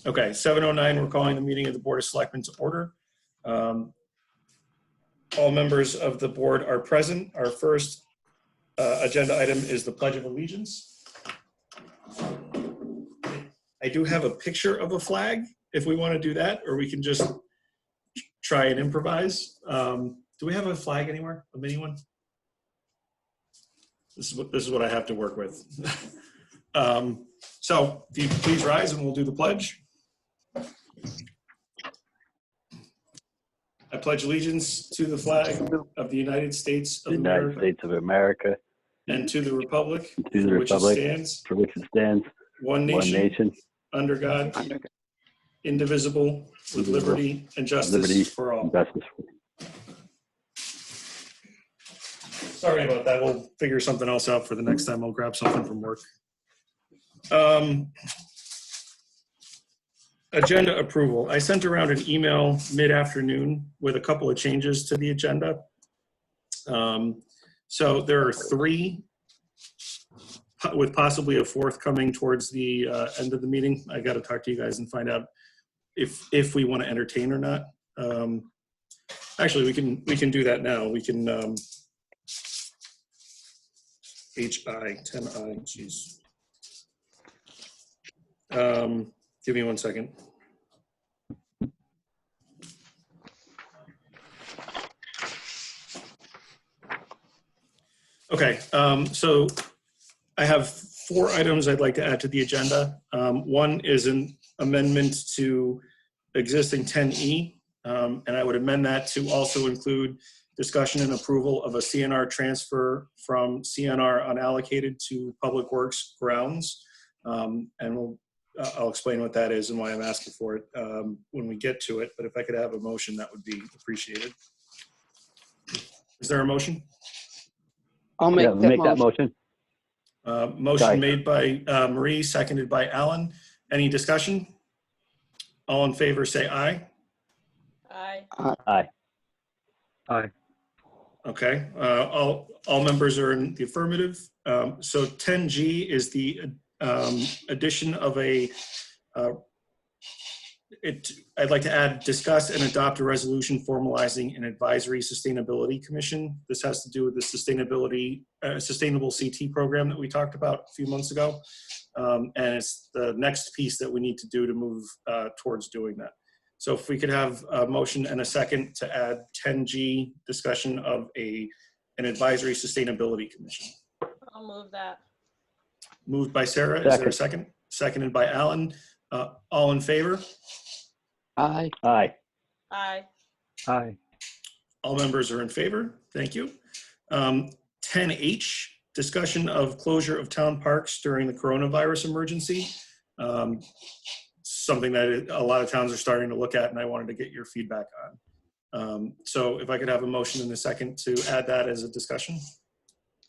Okay, 7:09, we're calling the meeting of the Board of Selectmen to order. All members of the board are present. Our first agenda item is the Pledge of Allegiance. I do have a picture of a flag if we want to do that, or we can just try and improvise. Do we have a flag anywhere, a mini one? This is what I have to work with. So if you please rise and we'll do the pledge. I pledge allegiance to the flag of the United States of America and to the republic for which it stands, one nation, under God, indivisible, with liberty and justice for all. Sorry about that. We'll figure something else out for the next time. I'll grab something from work. Agenda approval. I sent around an email mid-afternoon with a couple of changes to the agenda. So there are 3, with possibly a 4th coming towards the end of the meeting. I got to talk to you guys and find out if we want to entertain or not. Actually, we can do that now. We can HI 10I. Jeez. Give me 1 second. Okay, so I have 4 items I'd like to add to the agenda. One is an amendment to existing 10E, and I would amend that to also include discussion and approval of a CNR transfer from CNR unallocated to Public Works grounds. And I'll explain what that is and why I'm asking for it when we get to it. But if I could have a motion, that would be appreciated. Is there a motion? I'll make that motion. Motion made by Marie, seconded by Alan. Any discussion? All in favor, say aye. Aye. Aye. Aye. Okay. All members are in the affirmative. So 10G is the addition of I'd like to add, discuss and adopt a resolution formalizing an advisory sustainability commission. This has to do with the sustainable CT program that we talked about a few months ago. And it's the next piece that we need to do to move towards doing that. So if we could have a motion and a second to add 10G, discussion of an advisory sustainability commission. I'll move that. Moved by Sarah. Is there a second? Seconded by Alan. All in favor? Aye. Aye. Aye. Aye. All members are in favor. Thank you. 10H, discussion of closure of town parks during the coronavirus emergency. Something that a lot of towns are starting to look at, and I wanted to get your feedback on. So if I could have a motion in a second to add that as a discussion.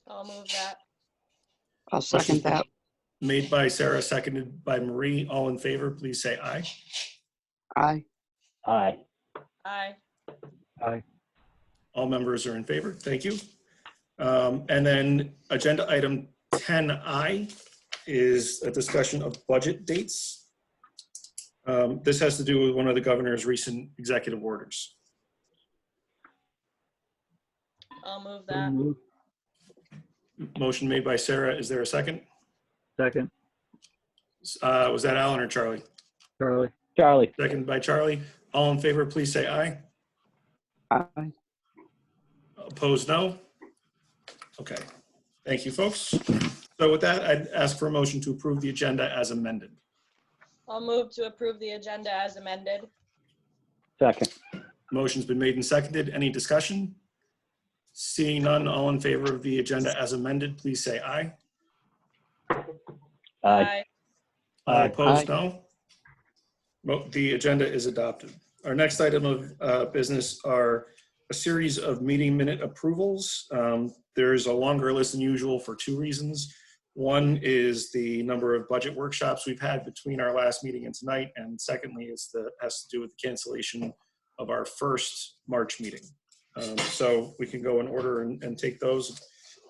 I'll move that. I'll second that. Made by Sarah, seconded by Marie. All in favor, please say aye. Aye. Aye. Aye. Aye. All members are in favor. Thank you. And then agenda item 10I is a discussion of budget dates. This has to do with one of the governor's recent executive orders. I'll move that. Motion made by Sarah. Is there a second? Second. Was that Alan or Charlie? Charlie. Charlie. Second by Charlie. All in favor, please say aye. Aye. Opposed, no? Okay. Thank you, folks. So with that, I'd ask for a motion to approve the agenda as amended. I'll move to approve the agenda as amended. Second. Motion's been made and seconded. Any discussion? Seeing none, all in favor of the agenda as amended, please say aye. Aye. Aye. Opposed, no? The agenda is adopted. Our next item of business are a series of meeting minute approvals. There's a longer list than usual for 2 reasons. One is the number of budget workshops we've had between our last meeting and tonight, and secondly, has to do with the cancellation of our first March meeting. So we can go in order and take those.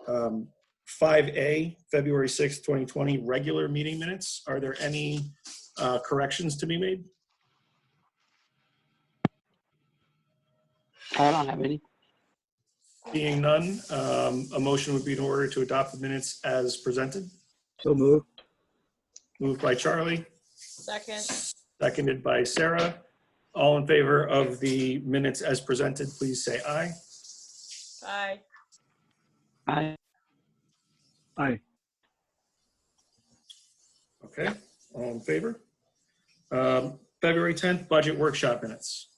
5A, February 6th, 2020, regular meeting minutes. Are there any corrections to be made? I don't have any. Seeing none, a motion would be in order to adopt the minutes as presented. So moved. Moved by Charlie, Second. seconded by Sarah. All in favor of the minutes as presented, please say aye. Aye. I, Aye. Okay, all in favor? February 10th, budget workshop minutes.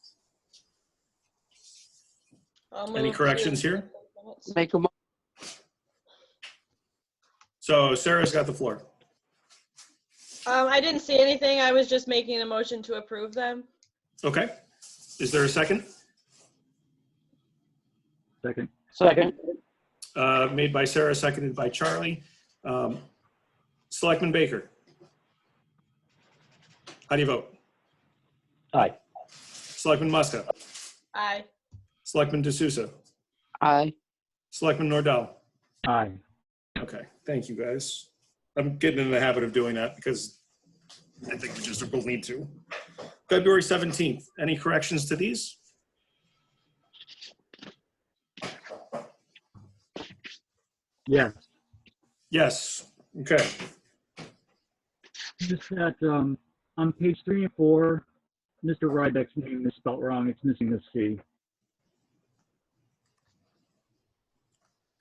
I'll Any move corrections to- here? make a, So Sarah's got the floor. I didn't see anything. I was just making a motion to approve them. Okay, is there a second? Second. second, Made by Sarah, seconded by Charlie. Selectman Baker. How do you vote? Aye. Selectman Muska. Aye. Selectman D'Souza. I, Selectman Nordell. Aye. Okay, thank you, guys. I'm getting in the habit of doing that because I think we just will need to. February 17th, any corrections to these? Yes. Yes, okay. Just that, on page 3 and 4, Mr. Rybeck's name is spelled wrong. It's missing a C.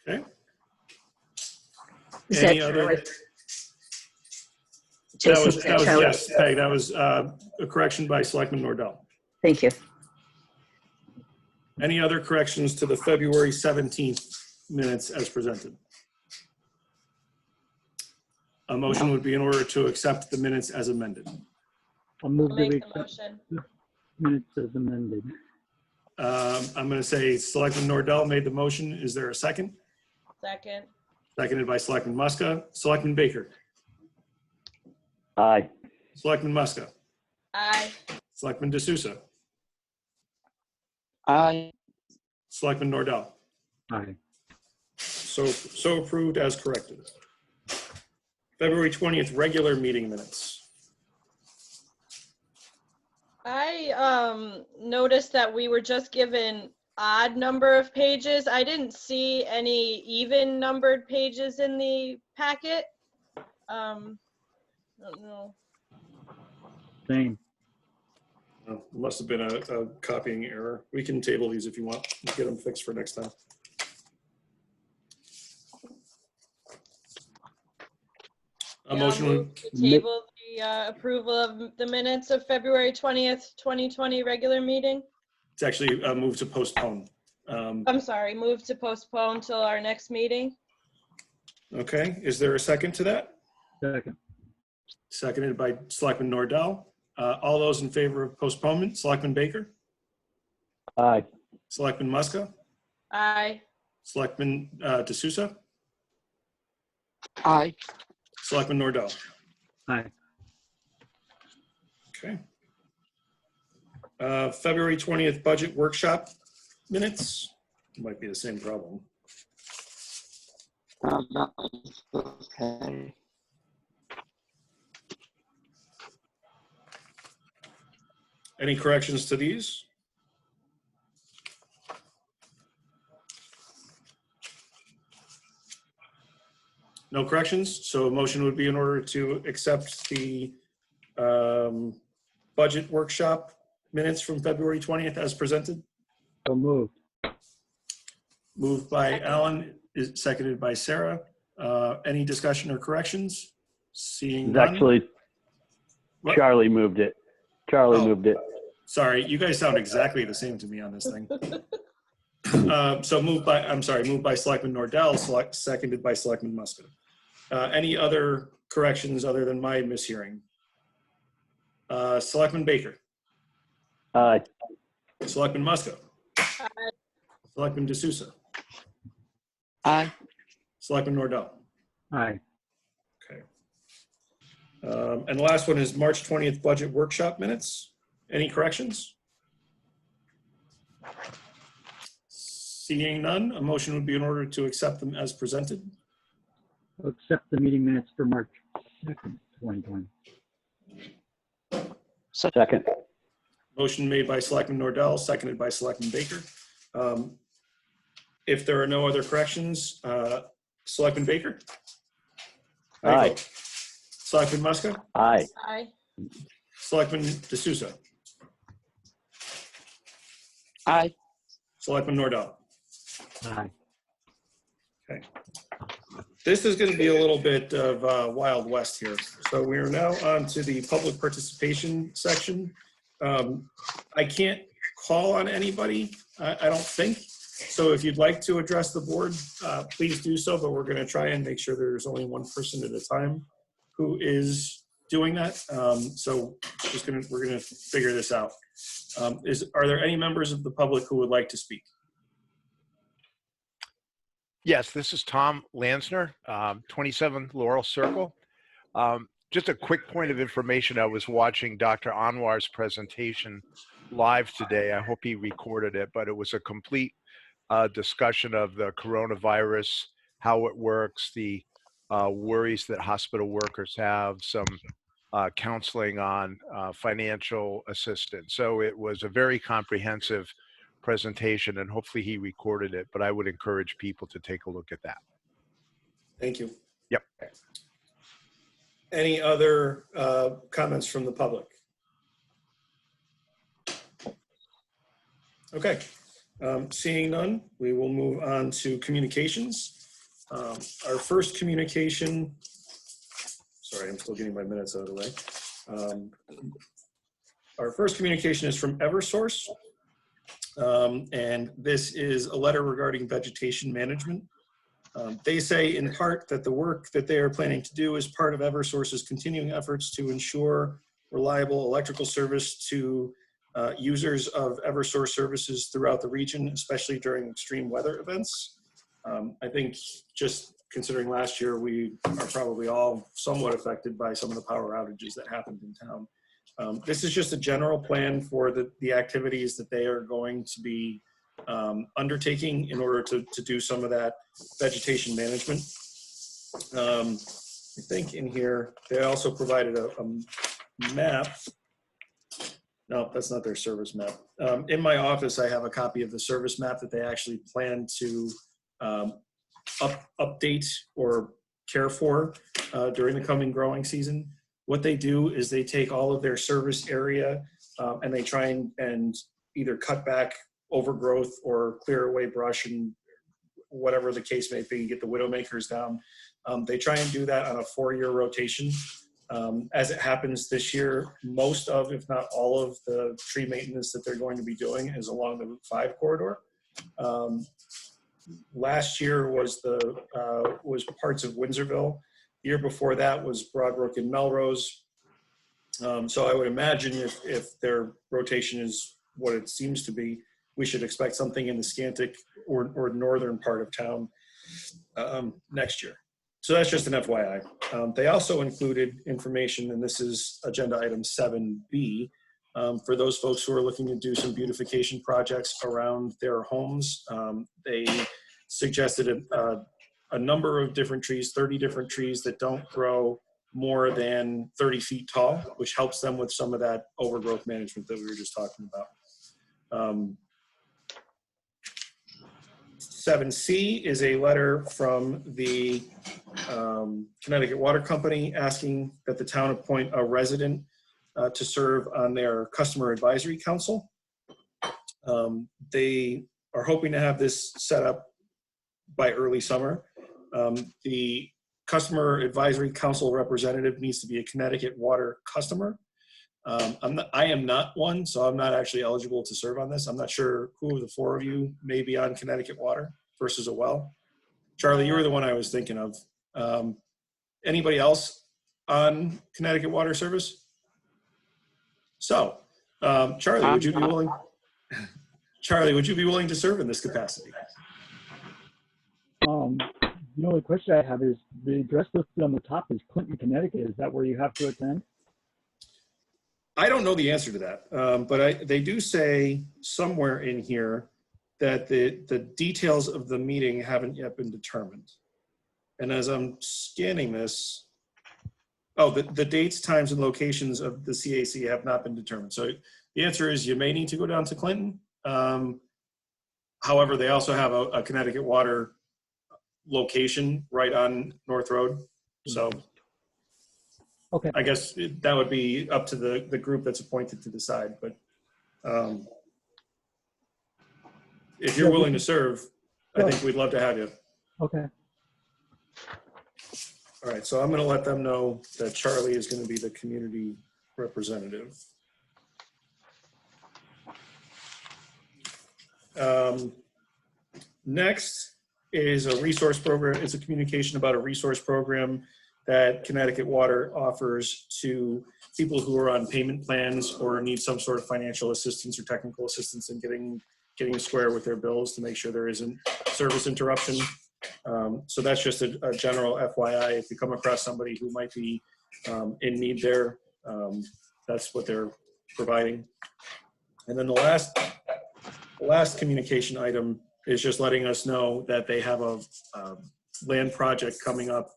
Okay. Is that Any other? Charlie? That Jason, was, is that that was, Charlie? yes, Peg, that was a correction by Selectman Nordell. Thank you. Any other corrections to the February 17th minutes as presented? A motion would be in order to accept the minutes as amended. I'll move I'll that we make the accept motion. minutes as amended. I'm going to say Selectman Nordell made the motion. Is there a second? Second. Seconded by Selectman Muska. Selectman Baker. Aye. Selectman Muska. Aye. Selectman D'Souza. I, Selectman Nordell. Aye. So approved as corrected. February 20th, regular meeting minutes. I noticed that we were just given odd number of pages. I didn't see any even numbered pages in the packet. I don't know. Same. Oh, must have been a copying error. We can table these if you want. We'll get them fixed for next time. A Yeah, motion I'll would, move to table the approval of the minutes of February 20th, 2020 regular meeting. it's actually a move to postpone. I'm sorry, move to postpone till our next meeting. Okay, is there a second to that? Second. Seconded by Selectman Nordell. All those in favor of postponement, Selectman Baker, Aye. Selectman Muska, Aye. Selectman D'Souza, I, Selectman Nordell. Aye. Okay. February 20th budget workshop minutes. Might be the same problem. okay. Any corrections to these? No corrections, so a motion would be in order to accept the budget workshop minutes from February 20th as presented. So moved. Moved by Alan, is seconded by Sarah. Any discussion or corrections? Seeing It's none. actually, What? Charlie moved it. Charlie Oh. moved it. Sorry, you guys sound exactly the same to me on this thing. So moved by Selectman Nordell, seconded by Selectman Muska. Any other corrections other than my mishearing? Selectman Baker, Aye. Selectman Muska, Aye. Selectman D'Souza, I, Selectman Nordell. Aye. Okay. And the last one is March 20th budget workshop minutes. Any corrections? Seeing none, a motion would be in order to accept them as presented. I'll accept the meeting minutes for March 2nd, 2020. Second. Motion made by Selectman Nordell, seconded by Selectman Baker. If there are no other corrections, Selectman Baker? How do you Aye. vote? Selectman Muska? Aye. Aye. Selectman D'Souza? Aye. Selectman Nordell? Aye. This is going to be a little bit of Wild West here. So we are now on to the public participation section. I can't call on anybody, I don't think. So if you'd like to address the board, please do so, but we're going to try and make sure there's only one person at a time who is doing that. So we're going to figure this out. Are there any members of the public who would like to speak? Yes, this is Tom Lansner, 27 Laurel Circle. Just a quick point of information. I was watching Dr. Anwar's presentation live today. I hope he recorded it, but it was a complete discussion of the coronavirus, how it works, the worries that hospital workers have, some counseling on financial assistance. So it was a very comprehensive presentation, and hopefully he recorded it, but I would encourage people to take a look at that. Thank you. Yep. Any other comments from the public? Okay. Seeing none, we will move on to communications. Our first communication, sorry, I'm still getting my minutes out of the way. Our first communication is from Eversource. And this is a letter regarding vegetation management. They say in part that the work that they are planning to do is part of Eversource's continuing efforts to ensure reliable electrical service to users of Eversource services throughout the region, especially during extreme weather events. I think just considering last year, we are probably all somewhat affected by some of the power outages that happened in town. This is just a general plan for the activities that they are going to be undertaking in order to do some of that vegetation management. I think in here, they also provided a map. No, that's not their service map. In my office, I have a copy of the service map that they actually plan to update or care for during the coming growing season. What they do is they take all of their service area and they try and either cut back overgrowth or clear away brush and whatever the case may be, get the widowmakers down. They try and do that on a 4-year rotation. As it happens this year, most of, if not all of the tree maintenance that they're going to be doing is along the Route 5 corridor. Last year was parts of Windsorville. The year before that was Broadbrook and Melrose. So I would imagine if their rotation is what it seems to be, we should expect something in the Scantic or northern part of town next year. So that's just an FYI. They also included information, and this is agenda item 7B, for those folks who are looking to do some beautification projects around their homes. They suggested a number of different trees, 30 different trees that don't grow more than 30 feet tall, which helps them with some of that overgrowth management that we were just talking about. 7C is a letter from the Connecticut Water Company asking that the town appoint a resident to serve on their Customer Advisory Council. They are hoping to have this set up by early summer. The Customer Advisory Council representative needs to be a Connecticut Water customer. I am not one, so I'm not actually eligible to serve on this. I'm not sure who of the 4 of you may be on Connecticut Water versus a well. Charlie, you were the one I was thinking of. Anybody else on Connecticut Water Service? So, Charlie, would you be willing? Charlie, would you be willing to serve in this capacity? The only question I have is the address listed on the top is Clinton, Connecticut. Is that where you have to attend? I don't know the answer to that, but they do say somewhere in here that the details of the meeting haven't yet been determined. And as I'm scanning this, Oh, the dates, times, and locations of the CAC have not been determined. So the answer is you may need to go down to Clinton. However, they also have a Connecticut Water location right on North Road. So Okay. I guess that would be up to the group that's appointed to decide. But if you're willing to serve, I think we'd love to have you. Okay. All right, so I'm going to let them know that Charlie is going to be the community representative. Next is a resource program. It's a communication about a resource program that Connecticut Water offers to people who are on payment plans or need some sort of financial assistance or technical assistance in getting square with their bills to make sure there isn't service interruption. So that's just a general FYI. If you come across somebody who might be in need there, that's what they're providing. And then the last communication item is just letting us know that they have a land project coming up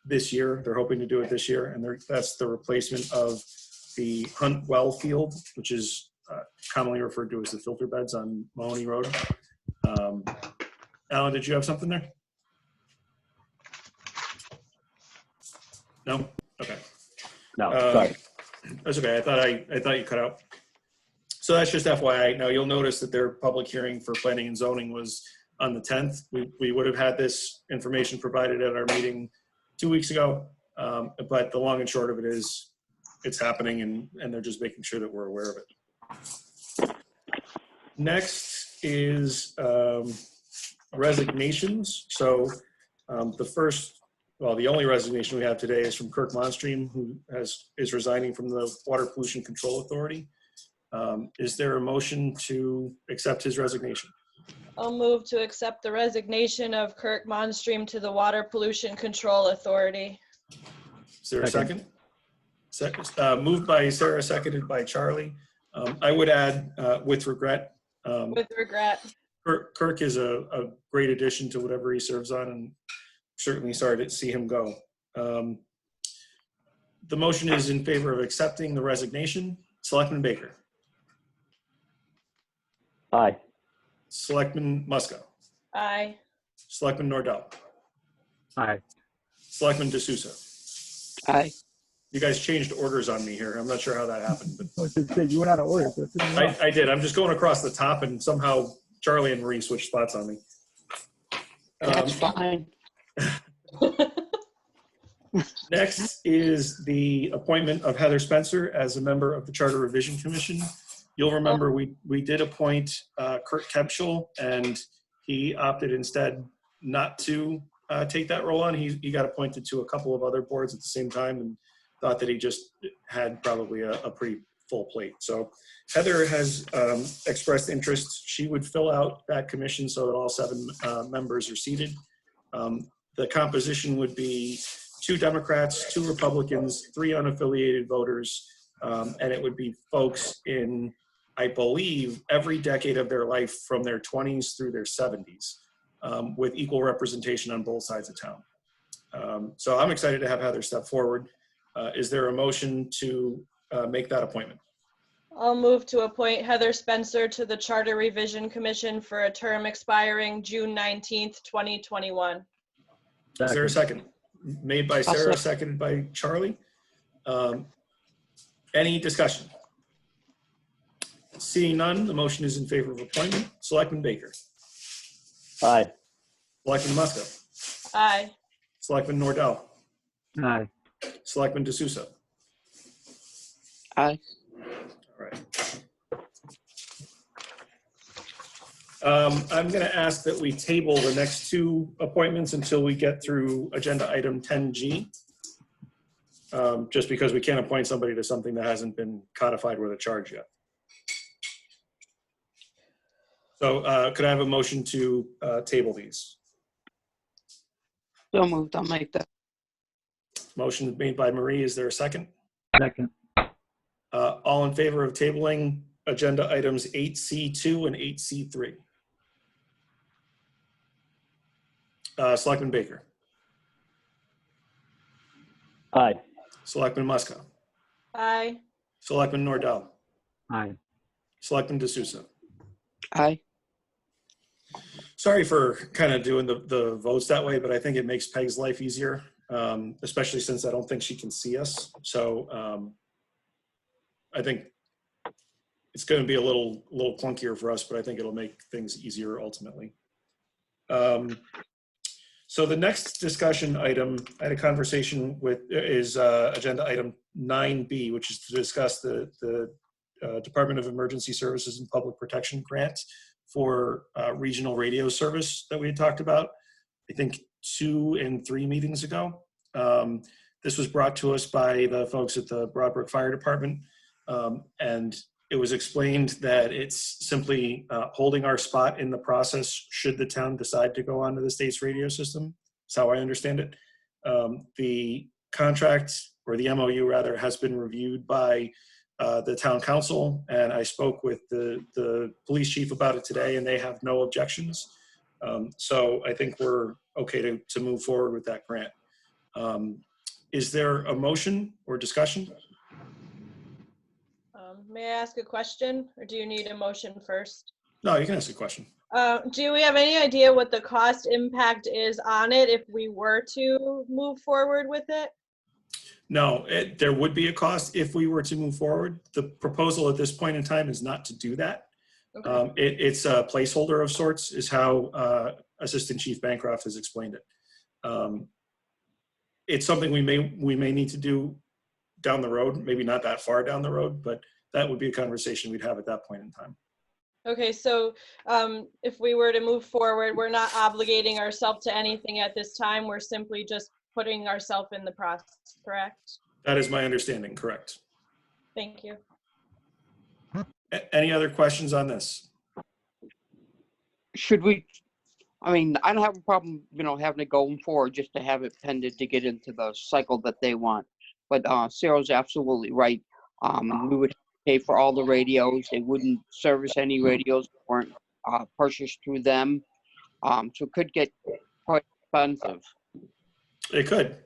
this year. They're hoping to do it this year, and that's the replacement of the Hunt Well Field, which is commonly referred to as the filter beds on Mahoney Road. Alan, did you have something there? No? Okay. No, sorry. That's okay. I thought you cut out. So that's just FYI. Now you'll notice that their public hearing for planning and zoning was on the 10th. We would have had this information provided at our meeting 2 weeks ago. But the long and short of it is it's happening and they're just making sure that we're aware of it. Next is resignations. So the only resignation we have today is from Kirk Monstream, who is resigning from the Water Pollution Control Authority. Is there a motion to accept his resignation? I'll move to accept the resignation of Kirk Monstream to the Water Pollution Control Authority. Is there a second? Moved by Sarah, seconded by Charlie. I would add, with regret. With regret. Kirk is a great addition to whatever he serves on, and certainly sorry to see him go. The motion is in favor of accepting the resignation. Selectman Baker. Aye. Selectman Muska. Aye. Selectman Nordell. Aye. Selectman D'Souza. Aye. You guys changed orders on me here. I'm not sure how that happened, but You went out of order. So it's in I did. I'm just going across the top, and somehow Charlie and Marie switched spots on me. That's fine. Next is the appointment of Heather Spencer as a member of the Charter Revision Commission. You'll remember we did appoint Kurt Kempschel, and he opted instead not to take that role on. He got appointed to a couple of other boards at the same time and thought that he just had probably a pretty full plate. So Heather has expressed interest. She would fill out that commission so that all 7 members are seated. The composition would be 2 Democrats, 2 Republicans, 3 unaffiliated voters, and it would be folks in, I believe, every decade of their life from their 20s through their 70s, with equal representation on both sides of town. So I'm excited to have Heather step forward. Is there a motion to make that appointment? I'll move to appoint Heather Spencer to the Charter Revision Commission for a term expiring June 19th, 2021. Is there a second? Made by Sarah, seconded by Charlie. Any discussion? Seeing none, the motion is in favor of appointment. Selectman Baker. Aye. Selectman Muska. Aye. Selectman Nordell. Aye. Selectman D'Souza. Aye. All right. I'm going to ask that we table the next 2 appointments until we get through agenda item 10G. Just because we can't appoint somebody to something that hasn't been codified with a charge yet. So could I have a motion to table these? So moved. I'll make that. Motion made by Marie. Is there a second? Second. All in favor of tabling agenda items 8C2 and 8C3? Selectman Baker. Aye. Selectman Muska, Aye. Selectman Nordell, Aye. Selectman D'Souza. Aye. Sorry for kind of doing the votes that way, but I think it makes Peg's life easier, especially since I don't think she can see us. So I think it's going to be a little clunkier for us, but I think it'll make things easier ultimately. So the next discussion item I had a conversation with is agenda item 9B, which is to discuss the Department of Emergency Services and Public Protection grant for regional radio service that we had talked about, I think 2 and 3 meetings ago. This was brought to us by the folks at the Broadbrook Fire Department, and it was explained that it's simply holding our spot in the process should the town decide to go onto the state's radio system. That's how I understand it. The contract, or the MOU rather, has been reviewed by the town council, and I spoke with the police chief about it today, and they have no objections. So I think we're okay to move forward with that grant. Is there a motion or discussion? May I ask a question, or do you need a motion first? No, you can ask a question. Do we have any idea what the cost impact is on it if we were to move forward with it? No, there would be a cost if we were to move forward. The proposal at this point in time is not to do that. Okay. It's a placeholder of sorts, is how Assistant Chief Bancroft has explained it. It's something we may need to do down the road, maybe not that far down the road, but that would be a conversation we'd have at that point in time. Okay, so if we were to move forward, we're not obligating ourselves to anything at this time. We're simply just putting ourselves in the process, correct? That is my understanding, correct. Thank you. Any other questions on this? Should we, I mean, I don't have a problem, having it going forward just to have it pended to get into the cycle that they want. But Sarah's absolutely right. We would pay for all the radios. They wouldn't service any radios that weren't purchased through them. So it could get quite expensive. It could.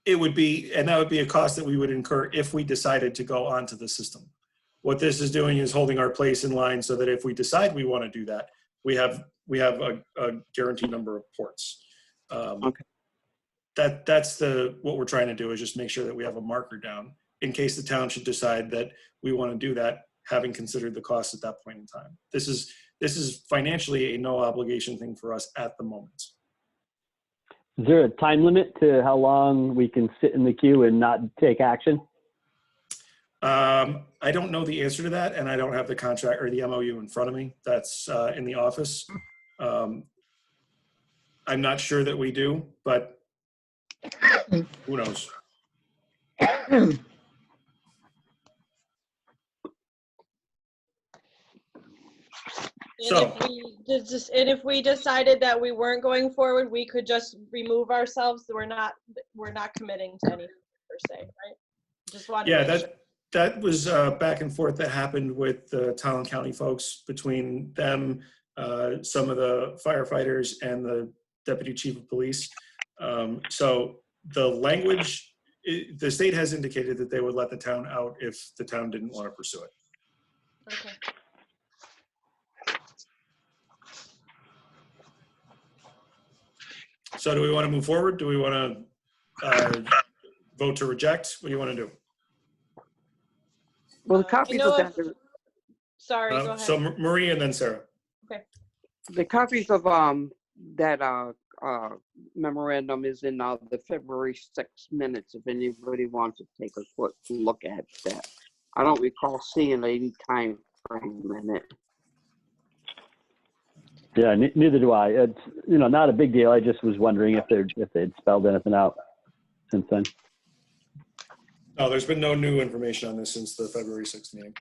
It would be, and that would be a cost that we would incur if we decided to go onto the system. What this is doing is holding our place in line so that if we decide we want to do that, we have a guaranteed number of ports. Okay. That's what we're trying to do, is just make sure that we have a marker down in case the town should decide that we want to do that, having considered the cost at that point in time. This is financially a no obligation thing for us at the moment. Is there a time limit to how long we can sit in the queue and not take action? I don't know the answer to that, and I don't have the contract or the MOU in front of me. That's in the office. I'm not sure that we do, but who knows? So, And if we decided that we weren't going forward, we could just remove ourselves. We're not committing to anything per se, right? Just wanted to make sure. That was back and forth that happened with the town and county folks, between them, some of the firefighters, and the deputy chief of police. So the language, the state has indicated that they would let the town out if the town didn't want to pursue it. Okay. So do we want to move forward? Do we want to vote to reject? What do you want to do? Well, the copies of that, Sorry, go ahead. So Marie and then Sarah. the copies of that memorandum is in the February 6th minutes. If anybody wants to take a quick look at that, I don't recall seeing any time frame in it. Yeah, neither do I. It's not a big deal. I just was wondering if they'd spelled anything out since then. No, there's been no new information on this since the February 6th meeting.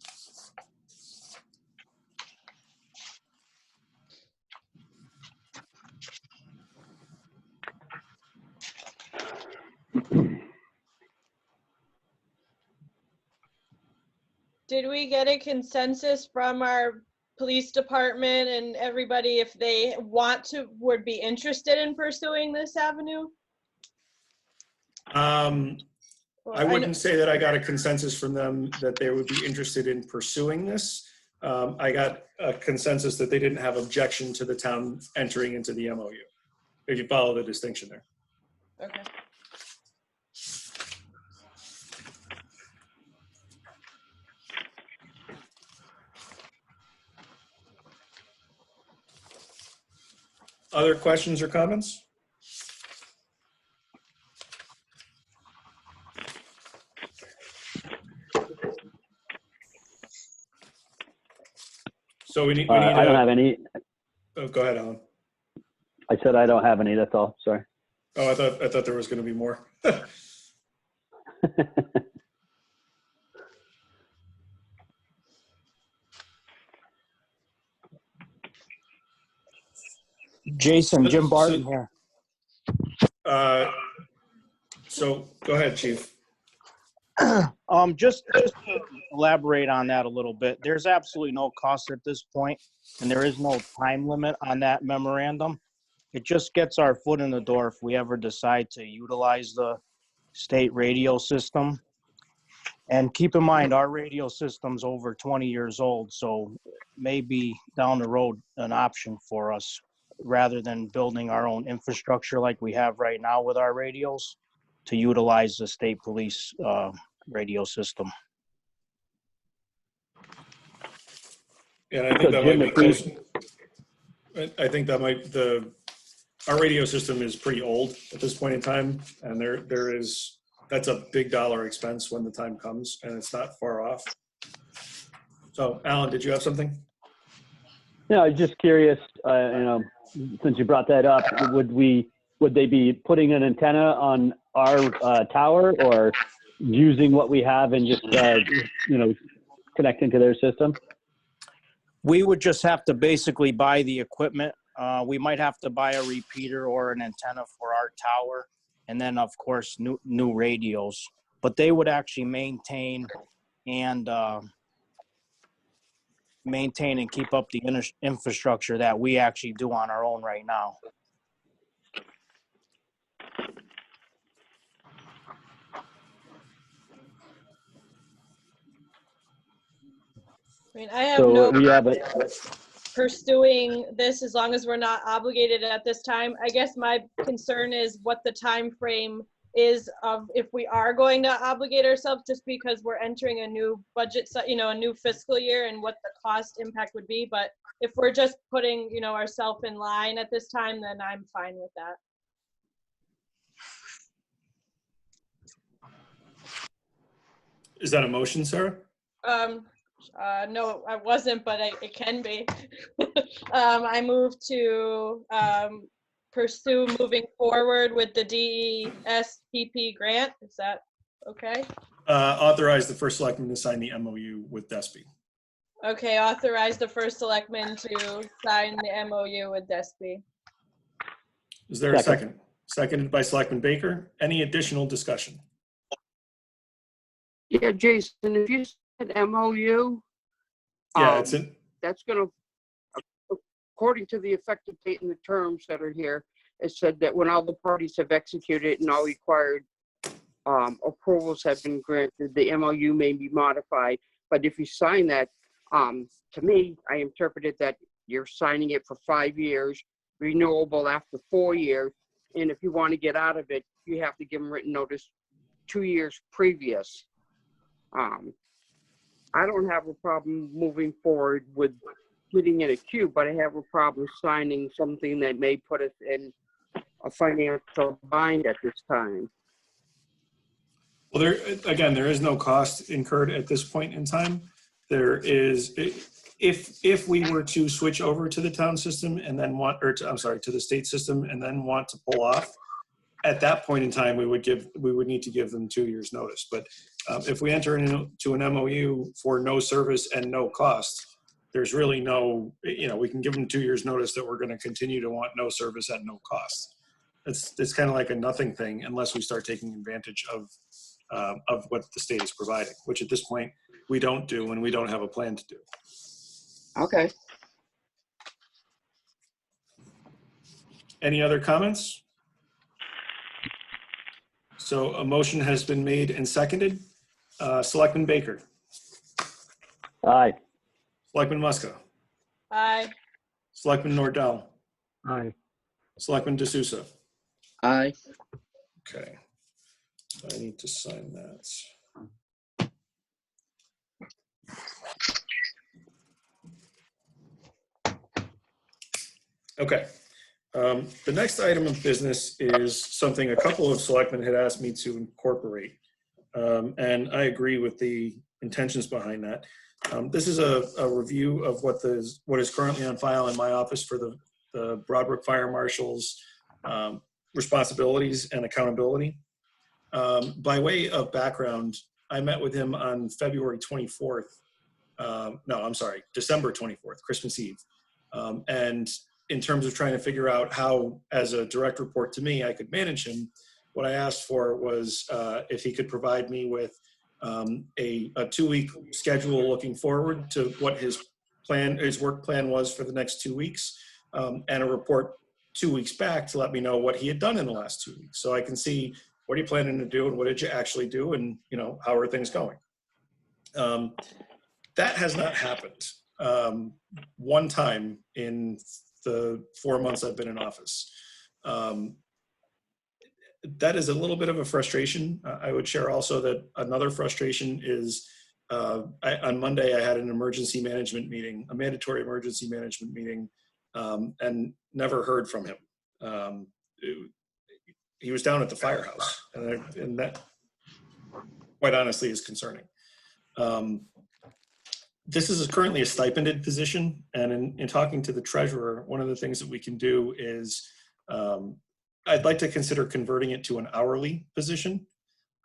Did we get a consensus from our police department and everybody if they would be interested in pursuing this avenue? Or I know- wouldn't say that I got a consensus from them that they would be interested in pursuing this. I got a consensus that they didn't have objection to the town entering into the MOU, if you follow the distinction there. Okay. Other questions or comments? So we need I don't have any. oh, go ahead, Alan. I said I don't have any. That's all. Sorry. Oh, I thought there was going to be more. Jason, Jim Barton here. So go ahead, Chief. Just to elaborate on that a little bit, there's absolutely no cost at this point, and there is no time limit on that memorandum. It just gets our foot in the door if we ever decide to utilize the state radio system. And keep in mind, our radio system's over 20 years old, so maybe down the road an option for us rather than building our own infrastructure like we have right now with our radios to utilize the state police radio system. And I think that might be close. I think that might our radio system is pretty old at this point in time, and that's a big dollar expense when the time comes, and it's not far off. So, Alan, did you have something? Yeah, I was just curious. Since you brought that up, would they be putting an antenna on our tower, or using what we have and just connecting to their system? We would just have to basically buy the equipment. We might have to buy a repeater or an antenna for our tower, and then of course new radios. But they would actually maintain and keep up the infrastructure that we actually do on our own right now. I mean, I have no we have pursuing this as long as we're not obligated at this time. I guess my concern is what the time frame is of if we are going to obligate ourselves, just because we're entering a new budget, a new fiscal year, and what the cost impact would be. But if we're just putting, ourselves in line at this time, then I'm fine with that. Is that a motion, Sarah? No, I wasn't, but it can be. I move to pursue moving forward with the DESPP grant. Is that okay? Authorize the first selectman to sign the MOU with DESPI. Okay, authorize the first selectman to sign the MOU with DESPI. Is there a second? Seconded by Selectman Baker. Any additional discussion? Yeah, Jason, if you said MOU, Yeah, it's in. that's going to, according to the effective date and the terms that are here, it said that when all the parties have executed and all required approvals have been granted, the MOU may be modified. But if you sign that, to me, I interpreted that you're signing it for 5 years, renewable after 4 years. And if you want to get out of it, you have to give them written notice 2 years previous. I don't have a problem moving forward with putting in a queue, but I have a problem signing something that may put us in a financial bind at this time. Well, there is no cost incurred at this point in time. There is, if we were to switch over to the town system and then to the state system and then want to pull off, at that point in time, we would need to give them 2 years notice. But if we enter into an MOU for no service and no cost, there's really no, we can give them 2 years notice that we're going to continue to want no service at no cost. It's kind of like a nothing thing unless we start taking advantage of what the state is providing, which at this point we don't do and we don't have a plan to do. Okay. Any other comments? So a motion has been made and seconded. Selectman Baker, Aye. Selectman Muska, Aye. Selectman Nordell, Aye. Selectman D'Souza. Aye. Okay. I need to sign that. Okay. The next item of business is something a couple of selectmen had asked me to incorporate. And I agree with the intentions behind that. This is a review of what is currently on file in my office for the Broadbrook Fire Marshal's responsibilities and accountability. By way of background, I met with him on February 24th. No, I'm sorry, December 24th, Christmas Eve. And in terms of trying to figure out how, as a direct report to me, I could manage him, what I asked for was if he could provide me with a 2-week schedule looking forward to what his work plan was for the next 2 weeks, and a report 2 weeks back to let me know what he had done in the last 2 weeks, so I can see what are you planning to do and what did you actually do, and how are things going. That has not happened one time in the 4 months I've been in office. That is a little bit of a frustration. I would share also that another frustration is on Monday I had an emergency management meeting, a mandatory emergency management meeting, and never heard from him. He was down at the firehouse, and that quite honestly is concerning. This is currently a stipended position, and in talking to the treasurer, one of the things that we can do is I'd like to consider converting it to an hourly position,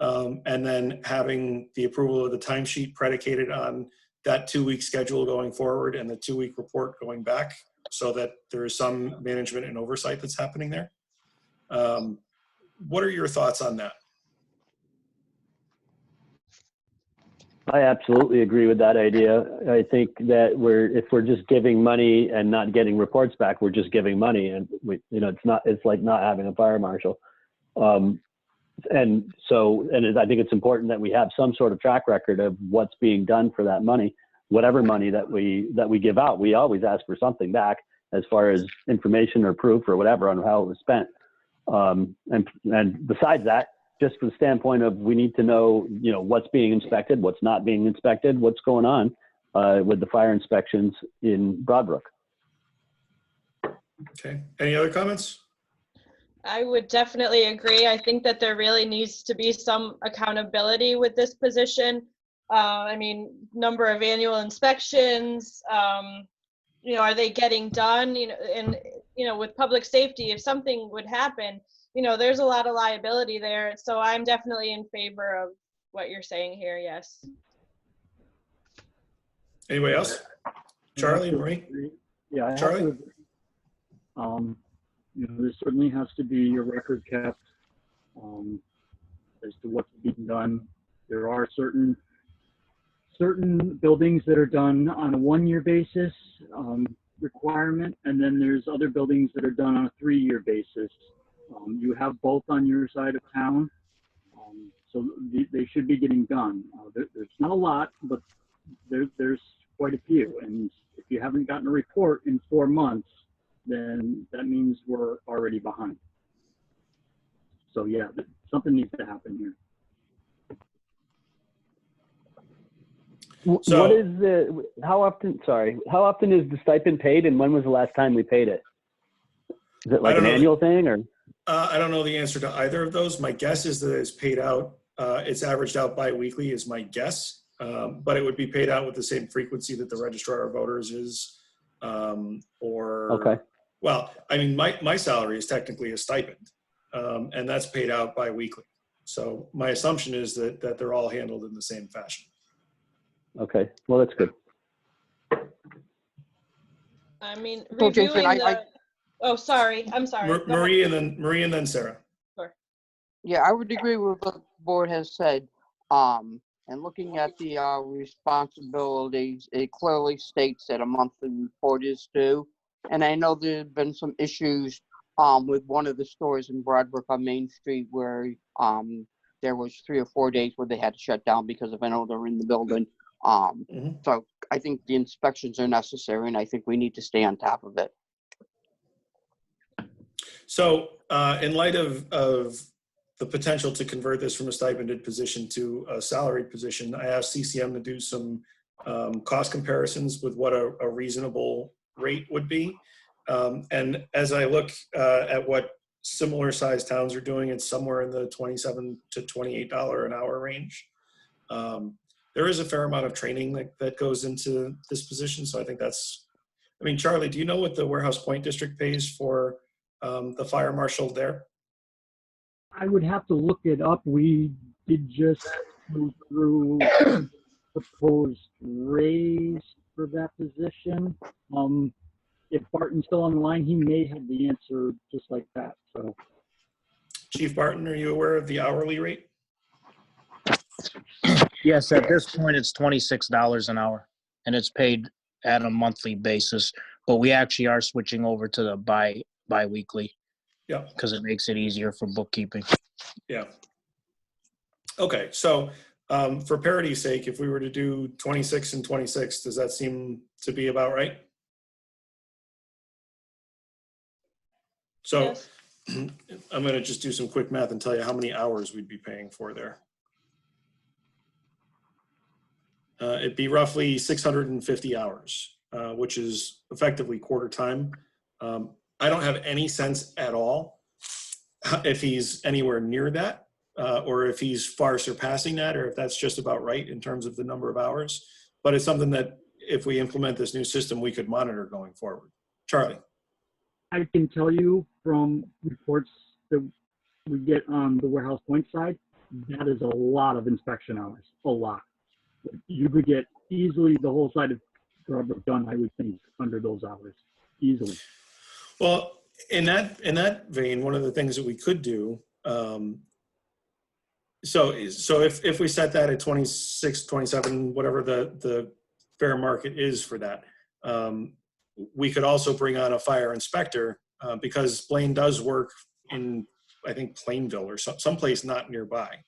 and then having the approval of the timesheet predicated on that 2-week schedule going forward and the 2-week report going back, so that there is some management and oversight that's happening there. What are your thoughts on that? I absolutely agree with that idea. I think that if we're just giving money and not getting reports back, we're just giving money, and it's like not having a fire marshal. I think it's important that we have some sort of track record of what's being done for that money, whatever money that we give out. We always ask for something back as far as information or proof or whatever on how it was spent. And besides that, just from the standpoint of we need to know, what's being inspected, what's not being inspected, what's going on with the fire inspections in Broadbrook. Okay. Any other comments? I would definitely agree. I think that there really needs to be some accountability with this position. Number of annual inspections, are they getting done? With public safety, if something would happen, there's a lot of liability there. So I'm definitely in favor of what you're saying here. Yes. Anybody else? Charlie, Marie? Yeah, I Charlie? have to agree. There certainly has to be a record kept as to what's being done. There are certain buildings that are done on a 1-year basis requirement, and then there's other buildings that are done on a 3-year basis. You have both on your side of town, so they should be getting done. There's not a lot, but there's quite a few, and if you haven't gotten a report in 4 months, then that means we're already behind. So yeah, something needs to happen here. How often is the stipend paid, and when was the last time we paid it? Is it like an annual thing, or? I don't know the answer to either of those. My guess is that it's paid out, it's averaged out bi-weekly is my guess, but it would be paid out with the same frequency that the registrar of voters is, Okay. Well, my salary is technically a stipend, and that's paid out bi-weekly. So my assumption is that they're all handled in the same fashion. Okay, well, that's good. Reviewing oh, sorry. I'm sorry. Marie and then Sarah. Sure. Yeah, I would agree with what the board has said. And looking at the responsibilities, it clearly states that a monthly report is due. And I know there have been some issues with one of the stores in Broadbrook on Main Street where there was 3 or 4 days where they had to shut down because of an odor in the building. Mhm. So I think the inspections are necessary, and I think we need to stay on top of it. So in light of the potential to convert this from a stipended position to a salaried position, I asked CCM to do some cost comparisons with what a reasonable rate would be. And as I look at what similar sized towns are doing, it's somewhere in the $27 to $28 an hour range. There is a fair amount of training that goes into this position. So I think that's, I mean, Charlie, do you know what the Warehouse Point District pays for the fire marshal there? I would have to look it up. We did just go through proposed raise for that position. If Barton's still on the line, he may have the answer just like that. So, Chief Barton, are you aware of the hourly rate? Yes, at this point, it's $26 an hour, and it's paid at a monthly basis. But we actually are switching over to the bi-weekly Yeah. because it makes it easier for bookkeeping. Yeah. Okay, so for parity's sake, if we were to do 26 and 26, does that seem to be about right? So Yes. I'm going to just do some quick math and tell you how many hours we'd be paying for there. It'd be roughly 650 hours, which is effectively quarter time. I don't have any sense at all if he's anywhere near that, or if he's far surpassing that, or if that's just about right in terms of the number of hours. But it's something that if we implement this new system, we could monitor going forward. Charlie. I can tell you from reports that we get on the Warehouse Point side, that is a lot of inspection hours, a lot. You could get easily the whole side of Scarborough done, I would think, under those hours, easily. Well, in that vein, one of the things that we could do, so if we set that at 26, 27, whatever the fair market is for that, we could also bring on a fire inspector because Blaine does work in, I think, Plainville or someplace not nearby.